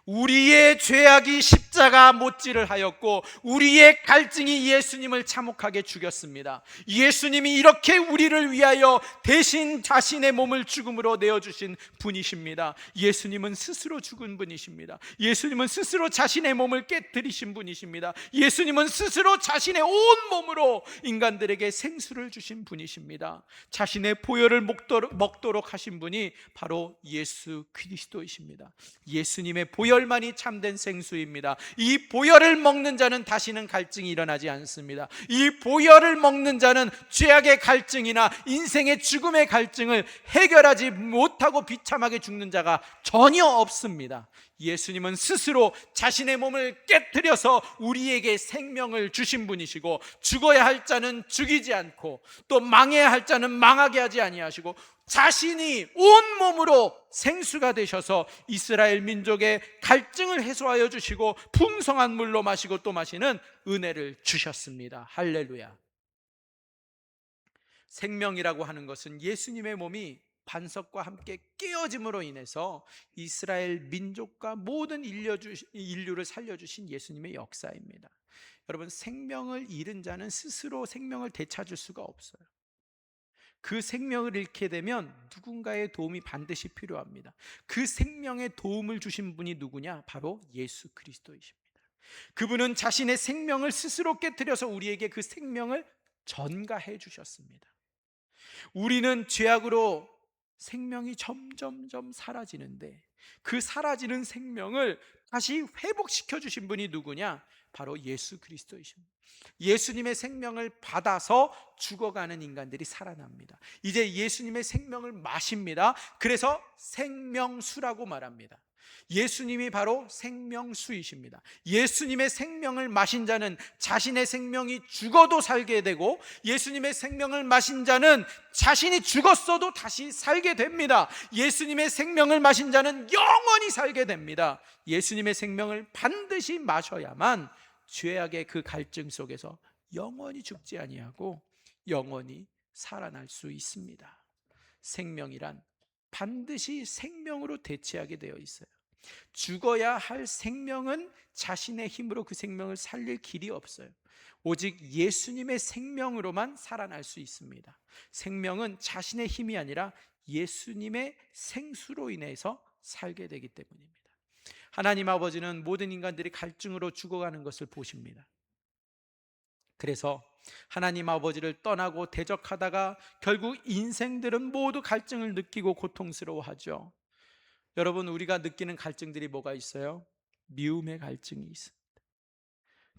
우리의 죄악이 십자가 못질을 하였고 우리의 갈증이 예수님을 참혹하게 죽였습니다. 예수님이 이렇게 우리를 위하여 대신 자신의 몸을 죽음으로 내어주신 분이십니다. 예수님은 스스로 죽은 분이십니다. 예수님은 스스로 자신의 몸을 깨뜨리신 분이십니다. 예수님은 스스로 자신의 온 몸으로 인간들에게 생수를 주신 분이십니다. 자신의 보혈을 먹도록 하신 분이 바로 예수 그리스도이십니다. 예수님의 보혈만이 참된 생수입니다. 이 보혈을 먹는 자는 다시는 갈증이 일어나지 않습니다. 이 보혈을 먹는 자는 죄악의 갈증이나 인생의 죽음의 갈증을 해결하지 못하고 비참하게 죽는 자가 전혀 없습니다. 예수님은 스스로 자신의 몸을 깨뜨려서 우리에게 생명을 주신 분이시고, 죽어야 할 자는 죽이지 않고 또 망해야 할 자는 망하게 하지 아니하시고 자신이 온 몸으로 생수가 되셔서 이스라엘 민족의 갈증을 해소하여 주시고 풍성한 물로 마시고 또 마시는 은혜를 주셨습니다. 할렐루야. 생명이라고 하는 것은 예수님의 몸이 반석과 함께 깨어짐으로 인해서 이스라엘 민족과 모든 인류를 살려주신 예수님의 역사입니다. 여러분, 생명을 잃은 자는 스스로 생명을 되찾을 수가 없어요. 그 생명을 잃게 되면 누군가의 도움이 반드시 필요합니다. 그 생명에 도움을 주신 분이 누구냐? 바로 예수 그리스도이십니다. 그분은 자신의 생명을 스스로 깨뜨려서 우리에게 그 생명을 전가해 주셨습니다. 우리는 죄악으로 생명이 점점점 사라지는데 그 사라지는 생명을 다시 회복시켜 주신 분이 누구냐? 바로 예수 그리스도이십니다. 예수님의 생명을 받아서 죽어가는 인간들이 살아납니다. 이제 예수님의 생명을 마십니다. 그래서 생명수라고 말합니다. 예수님이 바로 생명수이십니다. 예수님의 생명을 마신 자는 자신의 생명이 죽어도 살게 되고, 예수님의 생명을 마신 자는 자신이 죽었어도 다시 살게 됩니다. 예수님의 생명을 마신 자는 영원히 살게 됩니다. 예수님의 생명을 반드시 마셔야만 죄악의 그 갈증 속에서 영원히 죽지 아니하고 영원히 살아날 수 있습니다. 생명이란 반드시 생명으로 대체하게 되어 있어요. 죽어야 할 생명은 자신의 힘으로 그 생명을 살릴 길이 없어요. 오직 예수님의 생명으로만 살아날 수 있습니다. 생명은 자신의 힘이 아니라 예수님의 생수로 인해서 살게 되기 때문입니다. 하나님 아버지는 모든 인간들이 갈증으로 죽어가는 것을 보십니다. 그래서 하나님 아버지를 떠나고 대적하다가 결국 인생들은 모두 갈증을 느끼고 고통스러워하죠. 여러분, 우리가 느끼는 갈증들이 뭐가 있어요? 미움의 갈증이 있습니다.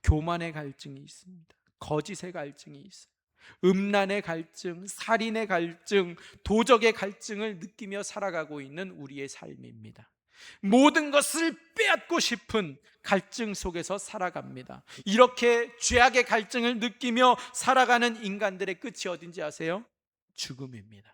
교만의 갈증이 있습니다. 거짓의 갈증이 있어요. 음란의 갈증, 살인의 갈증, 도적의 갈증을 느끼며 살아가고 있는 우리의 삶입니다. 모든 것을 빼앗고 싶은 갈증 속에서 살아갑니다. 이렇게 죄악의 갈증을 느끼며 살아가는 인간들의 끝이 어딘지 아세요? 죽음입니다.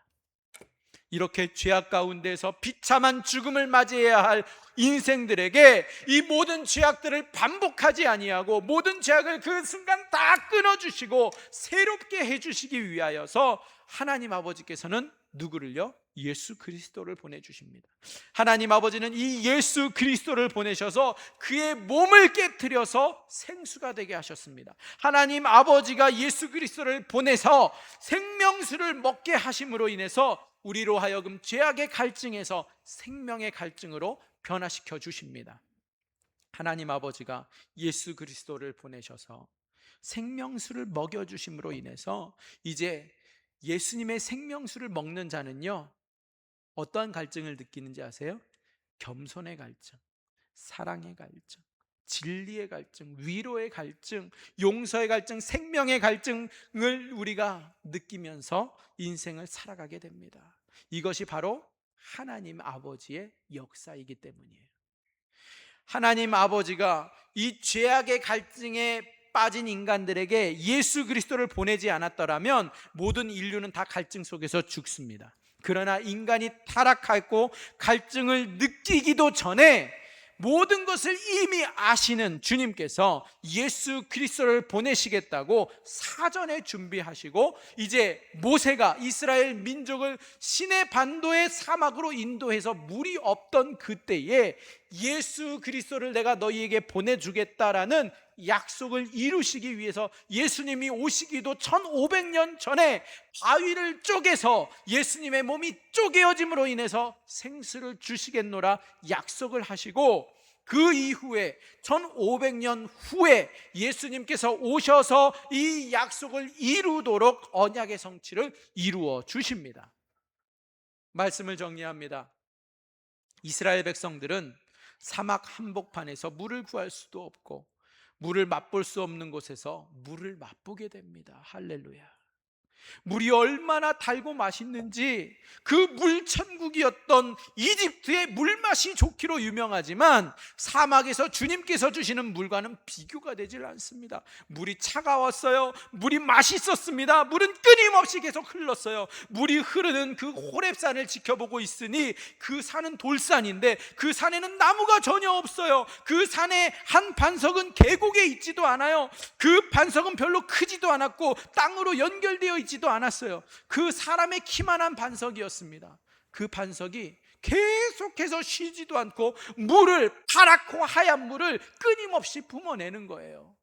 이렇게 죄악 가운데서 비참한 죽음을 맞이해야 할 인생들에게 이 모든 죄악들을 반복하지 아니하고 모든 죄악을 그 순간 다 끊어주시고 새롭게 해주시기 위하여서 하나님 아버지께서는 누구를요? 예수 그리스도를 보내주십니다. 하나님 아버지는 이 예수 그리스도를 보내셔서 그의 몸을 깨트려서 생수가 되게 하셨습니다. 하나님 아버지가 예수 그리스도를 보내서 생명수를 먹게 하심으로 인해서 우리로 하여금 죄악의 갈증에서 생명의 갈증으로 변화시켜 주십니다. 하나님 아버지가 예수 그리스도를 보내셔서 생명수를 먹여주심으로 인해서 이제 예수님의 생명수를 먹는 자는요, 어떠한 갈증을 느끼는지 아세요? 겸손의 갈증, 사랑의 갈증, 진리의 갈증, 위로의 갈증, 용서의 갈증, 생명의 갈증을 우리가 느끼면서 인생을 살아가게 됩니다. 이것이 바로 하나님 아버지의 역사이기 때문이에요. 하나님 아버지가 이 죄악의 갈증에 빠진 인간들에게 예수 그리스도를 보내지 않았더라면 모든 인류는 다 갈증 속에서 죽습니다. 그러나 인간이 타락하고 갈증을 느끼기도 전에 모든 것을 이미 아시는 주님께서 예수 그리스도를 보내시겠다고 사전에 준비하시고 이제 모세가 이스라엘 민족을 시내 반도의 사막으로 인도해서 물이 없던 그때에 예수 그리스도를 내가 너희에게 보내주겠다라는 약속을 이루시기 위해서 예수님이 오시기도 1500년 전에 바위를 쪼개서 예수님의 몸이 쪼개어짐으로 인해서 생수를 주시겠노라 약속을 하시고 그 이후에 1500년 후에 예수님께서 오셔서 이 약속을 이루도록 언약의 성취를 이루어 주십니다. 말씀을 정리합니다. 이스라엘 백성들은 사막 한복판에서 물을 구할 수도 없고 물을 맛볼 수 없는 곳에서 물을 맛보게 됩니다. 할렐루야. 물이 얼마나 달고 맛있는지 그 물천국이었던 이집트의 물맛이 좋기로 유명하지만 사막에서 주님께서 주시는 물과는 비교가 되질 않습니다. 물이 차가웠어요. 물이 맛있었습니다. 물은 끊임없이 계속 흘렀어요. 물이 흐르는 그 호렙산을 지켜보고 있으니 그 산은 돌산인데 그 산에는 나무가 전혀 없어요. 그 산의 한 반석은 계곡에 있지도 않아요. 그 반석은 별로 크지도 않았고 땅으로 연결되어 있지도 않았어요. 그 사람의 키만한 반석이었습니다. 그 반석이 계속해서 쉬지도 않고 물을, 파랗고 하얀 물을 끊임없이 뿜어내는 거예요.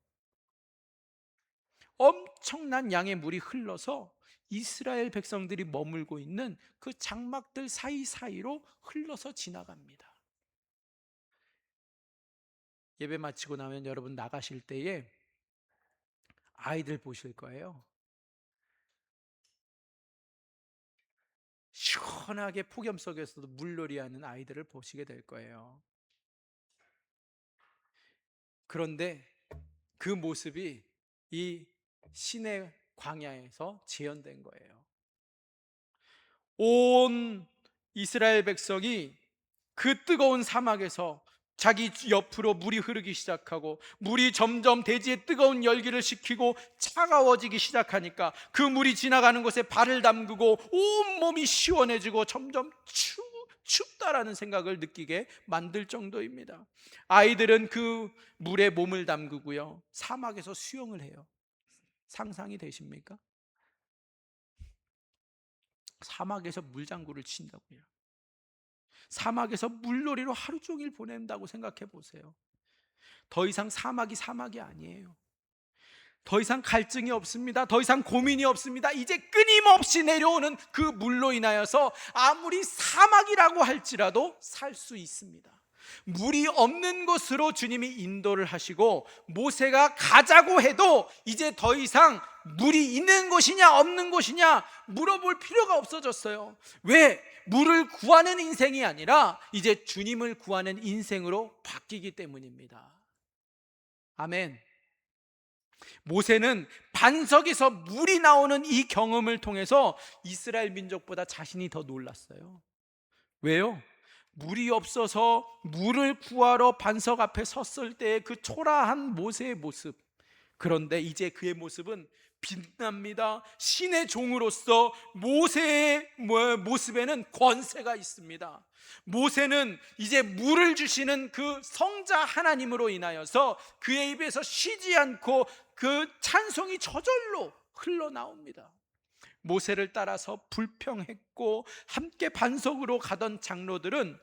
엄청난 양의 물이 흘러서 이스라엘 백성들이 머물고 있는 그 장막들 사이사이로 흘러서 지나갑니다. 예배 마치고 나면 여러분 나가실 때에 아이들 보실 거예요. 시원하게 폭염 속에서도 물놀이하는 아이들을 보시게 될 거예요. 그런데 그 모습이 이 시내 광야에서 재현된 거예요. 온 이스라엘 백성이 그 뜨거운 사막에서 자기 옆으로 물이 흐르기 시작하고 물이 점점 대지의 뜨거운 열기를 식히고 차가워지기 시작하니까 그 물이 지나가는 곳에 발을 담그고 온몸이 시원해지고 점점 춥다 없다라는 생각을 느끼게 만들 정도입니다. 아이들은 그 물에 몸을 담그고요, 사막에서 수영을 해요. 상상이 되십니까? 사막에서 물장구를 친다고요. 사막에서 물놀이로 하루 종일 보낸다고 생각해 보세요. 더 이상 사막이 아니에요. 더 이상 갈증이 없습니다. 더 이상 고민이 없습니다. 이제 끊임없이 내려오는 그 물로 인하여서 아무리 사막이라고 할지라도 살 수 있습니다. 물이 없는 곳으로 주님이 인도를 하시고, 모세가 가자고 해도 이제 더 이상 물이 있는 곳이냐 없는 곳이냐 물어볼 필요가 없어졌어요. 왜? 물을 구하는 인생이 아니라 이제 주님을 구하는 인생으로 바뀌기 때문입니다. 아멘. 모세는 반석에서 물이 나오는 이 경험을 통해서 이스라엘 민족보다 자신이 더 놀랐어요. 왜요? 물이 없어서 물을 구하러 반석 앞에 섰을 때의 그 초라한 모세의 모습, 그런데 이제 그의 모습은 빛납니다. 신의 종으로서 모세의 모습에는 권세가 있습니다. 모세는 이제 물을 주시는 그 성자 하나님으로 인하여서 그의 입에서 쉬지 않고 그 찬송이 저절로 흘러나옵니다. 모세를 따라서 불평했고 함께 반석으로 가던 장로들은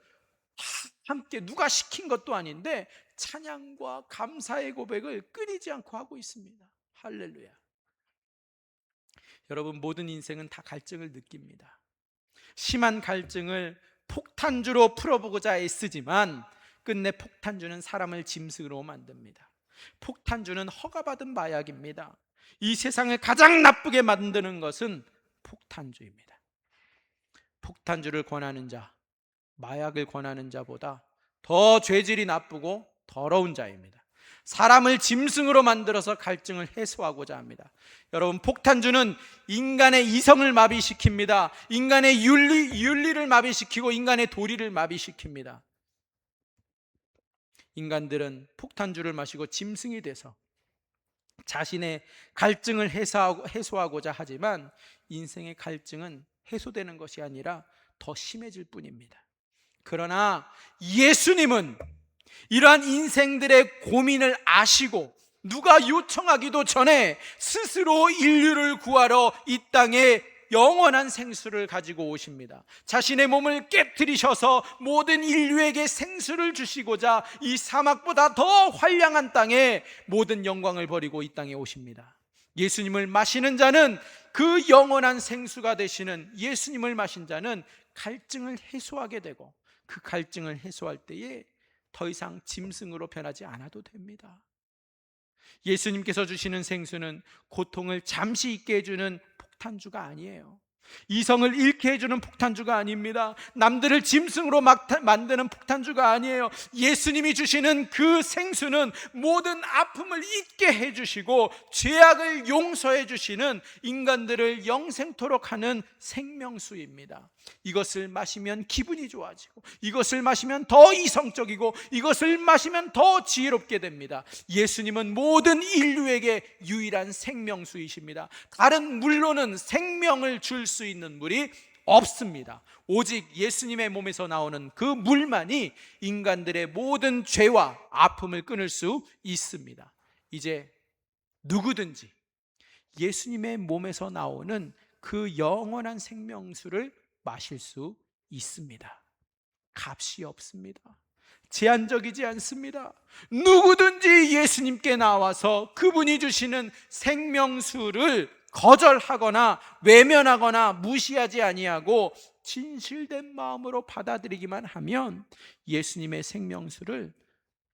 함께, 누가 시킨 것도 아닌데 찬양과 감사의 고백을 끊이지 않고 하고 있습니다. 할렐루야. 여러분, 모든 인생은 다 갈증을 느낍니다. 심한 갈증을 폭탄주로 풀어보고자 애쓰지만 끝내 폭탄주는 사람을 짐승으로 만듭니다. 폭탄주는 허가받은 마약입니다. 이 세상을 가장 나쁘게 만드는 것은 폭탄주입니다. 폭탄주를 권하는 자, 마약을 권하는 자보다 더 죄질이 나쁘고 더러운 자입니다. 사람을 짐승으로 만들어서 갈증을 해소하고자 합니다. 여러분, 폭탄주는 인간의 이성을 마비시킵니다. 인간의 윤리를 마비시키고 인간의 도리를 마비시킵니다. 인간들은 폭탄주를 마시고 짐승이 돼서 자신의 갈증을 해소하고자 하지만 인생의 갈증은 해소되는 것이 아니라 더 심해질 뿐입니다. 그러나 예수님은 이러한 인생들의 고민을 아시고 누가 요청하기도 전에 스스로 인류를 구하러 이 땅에 영원한 생수를 가지고 오십니다. 자신의 몸을 깨뜨리셔서 모든 인류에게 생수를 주시고자 이 사막보다 더 환량한 땅에 모든 영광을 버리고 이 땅에 오십니다. 예수님을 마시는 자는, 그 영원한 생수가 되시는 예수님을 마신 자는 갈증을 해소하게 되고, 그 갈증을 해소할 때에 더 이상 짐승으로 변하지 않아도 됩니다. 예수님께서 주시는 생수는 고통을 잠시 잊게 해주는 폭탄주가 아니에요. 이성을 잃게 해주는 폭탄주가 아닙니다. 남들을 짐승으로 만드는 폭탄주가 아니에요. 예수님이 주시는 그 생수는 모든 아픔을 잊게 해주시고 죄악을 용서해 주시는, 인간들을 영생토록 하는 생명수입니다. 이것을 마시면 기분이 좋아지고, 이것을 마시면 더 이성적이고, 이것을 마시면 더 지혜롭게 됩니다. 예수님은 모든 인류에게 유일한 생명수이십니다. 다른 물로는 생명을 줄 수 있는 물이 없습니다. 오직 예수님의 몸에서 나오는 그 물만이 인간들의 모든 죄와 아픔을 끊을 수 있습니다. 이제 누구든지 예수님의 몸에서 나오는 그 영원한 생명수를 마실 수 있습니다. 값이 없습니다. 제한적이지 않습니다. 누구든지 예수님께 나와서 그분이 주시는 생명수를 거절하거나 외면하거나 무시하지 아니하고 진실된 마음으로 받아들이기만 하면 예수님의 생명수를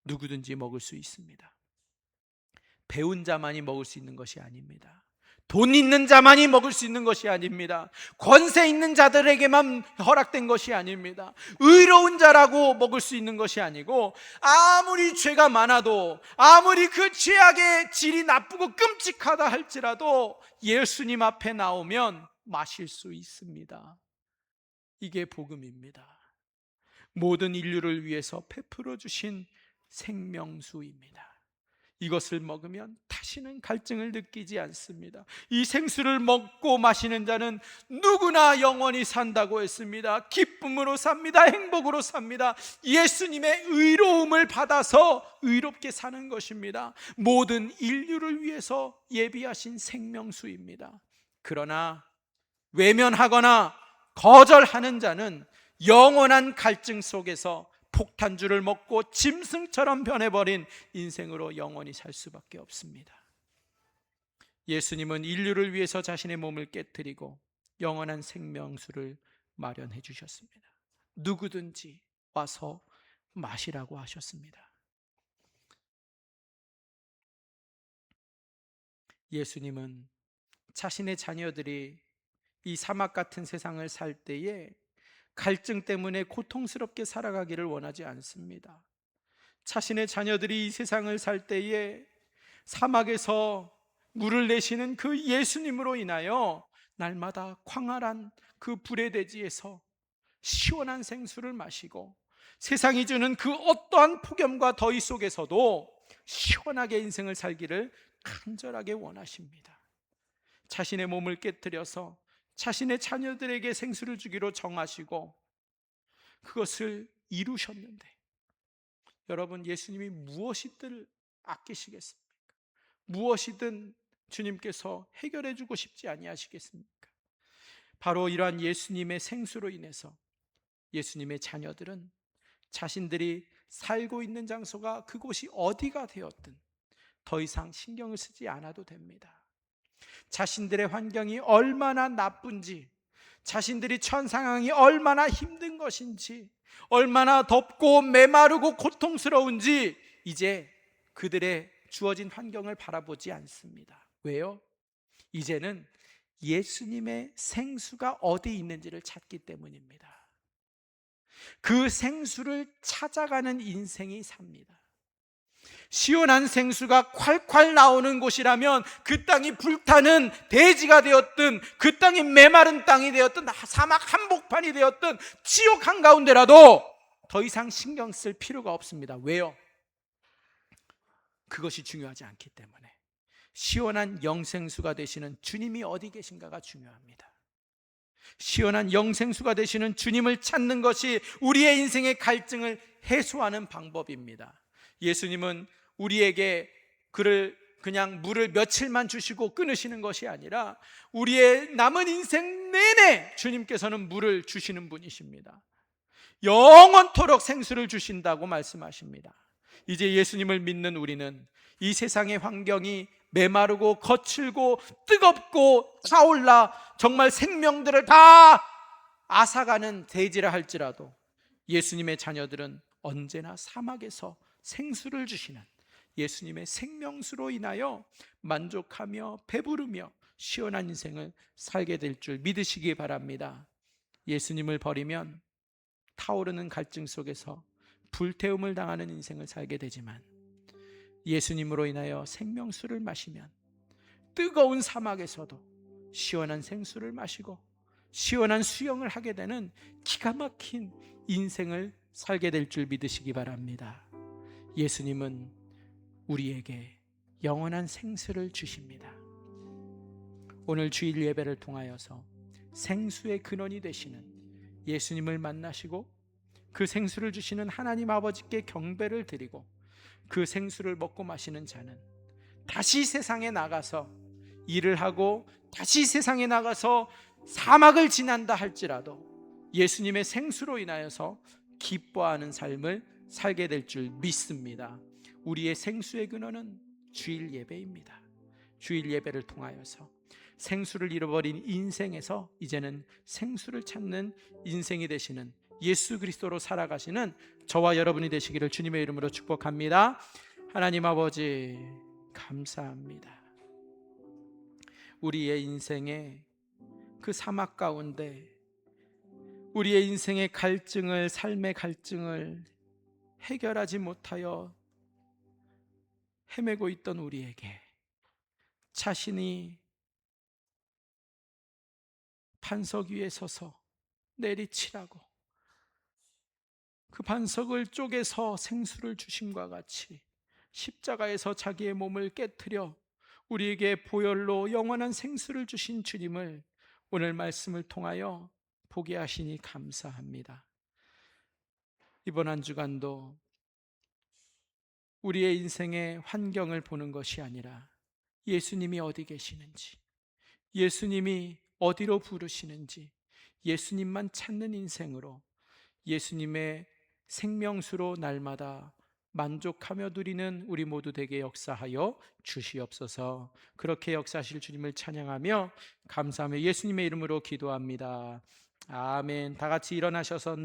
누구든지 먹을 수 있습니다. 배운 자만이 먹을 수 있는 것이 아닙니다. 돈 있는 자만이 먹을 수 있는 것이 아닙니다. 권세 있는 자들에게만 허락된 것이 아닙니다. 의로운 자라고 먹을 수 있는 것이 아니고, 아무리 죄가 많아도, 아무리 그 죄악의 질이 나쁘고 끔찍하다 할지라도 예수님 앞에 나오면 마실 수 있습니다. 이게 복음입니다. 모든 인류를 위해서 베풀어 주신 생명수입니다. 이것을 먹으면 다시는 갈증을 느끼지 않습니다. 이 생수를 먹고 마시는 자는 누구나 영원히 산다고 했습니다. 기쁨으로 삽니다. 행복으로 삽니다. 예수님의 의로움을 받아서 의롭게 사는 것입니다. 모든 인류를 위해서 예비하신 생명수입니다. 그러나 외면하거나 거절하는 자는 영원한 갈증 속에서 폭탄주를 먹고 짐승처럼 변해버린 인생으로 영원히 살 수밖에 없습니다. 예수님은 인류를 위해서 자신의 몸을 깨뜨리고 영원한 생명수를 마련해 주셨습니다. 누구든지 와서 마시라고 하셨습니다. 예수님은 자신의 자녀들이 이 사막 같은 세상을 살 때에 갈증 때문에 고통스럽게 살아가기를 원하지 않습니다. 자신의 자녀들이 이 세상을 살 때에 사막에서 물을 내시는 그 예수님으로 인하여 날마다 광활한 그 불의 대지에서 시원한 생수를 마시고 세상이 주는 그 어떠한 폭염과 더위 속에서도 시원하게 인생을 살기를 간절하게 원하십니다. 자신의 몸을 깨뜨려서 자신의 자녀들에게 생수를 주기로 정하시고 그것을 이루셨는데, 여러분, 예수님이 무엇이든 아끼시겠습니까? 무엇이든 주님께서 해결해 주고 싶지 아니하시겠습니까? 바로 이러한 예수님의 생수로 인해서 예수님의 자녀들은 자신들이 살고 있는 장소가 그곳이 어디가 되었든 더 이상 신경을 쓰지 않아도 됩니다. 자신들의 환경이 얼마나 나쁜지, 자신들이 처한 상황이 얼마나 힘든 것인지, 얼마나 덥고 메마르고 고통스러운지 이제 그들의 주어진 환경을 바라보지 않습니다. 왜요? 이제는 예수님의 생수가 어디 있는지를 찾기 때문입니다. 그 생수를 찾아가는 인생이 삽니다. 시원한 생수가 콸콸 나오는 곳이라면 그 땅이 불타는 대지가 되었든 그 땅이 메마른 땅이 되었든 사막 한복판이 되었든 지옥 한가운데라도 더 이상 신경 쓸 필요가 없습니다. 왜요? 그것이 중요하지 않기 때문에. 시원한 영생수가 되시는 주님이 어디 계신가가 중요합니다. 시원한 영생수가 되시는 주님을 찾는 것이 우리의 인생의 갈증을 해소하는 방법입니다. 예수님은 우리에게 그냥 물을 며칠만 주시고 끊으시는 것이 아니라 우리의 남은 인생 내내 주님께서는 물을 주시는 분이십니다. 영원토록 생수를 주신다고 말씀하십니다. 이제 예수님을 믿는 우리는 이 세상의 환경이 메마르고 거칠고 뜨겁고 차올라 정말 생명들을 다 앗아가는 대지라 할지라도 예수님의 자녀들은 언제나 사막에서 생수를 주시는 예수님의 생명수로 인하여 만족하며 배부르며 시원한 인생을 살게 될 줄 믿으시기 바랍니다. 예수님을 버리면 타오르는 갈증 속에서 불태움을 당하는 인생을 살게 되지만 예수님으로 인하여 생명수를 마시면 뜨거운 사막에서도 시원한 생수를 마시고 시원한 수영을 하게 되는 기가 막힌 인생을 살게 될 줄 믿으시기 바랍니다. 예수님은 우리에게 영원한 생수를 주십니다. 오늘 주일 예배를 통하여서 생수의 근원이 되시는 예수님을 만나시고 그 생수를 주시는 하나님 아버지께 경배를 드리고 그 생수를 먹고 마시는 자는 다시 세상에 나가서 일을 하고 다시 세상에 나가서 사막을 지난다 할지라도 예수님의 생수로 인하여서 기뻐하는 삶을 살게 될 줄 믿습니다. 우리의 생수의 근원은 주일 예배입니다. 주일 예배를 통하여서 생수를 잃어버린 인생에서 이제는 생수를 찾는 인생이 되시는 예수 그리스도로 살아가시는 저와 여러분이 되시기를 주님의 이름으로 축복합니다. 하나님 아버지 감사합니다. 우리의 인생의 그 사막 가운데 우리의 인생의 갈증을, 삶의 갈증을 해결하지 못하여 헤매고 있던 우리에게 자신이 반석 위에 서서 내리치라고 그 반석을 쪼개서 생수를 주심과 같이 십자가에서 자기의 몸을 깨트려 우리에게 보혈로 영원한 생수를 주신 주님을 오늘 말씀을 통하여 보게 하시니 감사합니다. 이번 한 주간도 우리의 인생의 환경을 보는 것이 아니라 예수님이 어디 계시는지, 예수님이 어디로 부르시는지, 예수님만 찾는 인생으로 예수님의 생명수로 날마다 만족하며 누리는 우리 모두 되게 역사하여 주시옵소서. 그렇게 역사하실 주님을 찬양하며 감사하며 예수님의 이름으로 기도합니다. 아멘. 다 같이 일어나셔서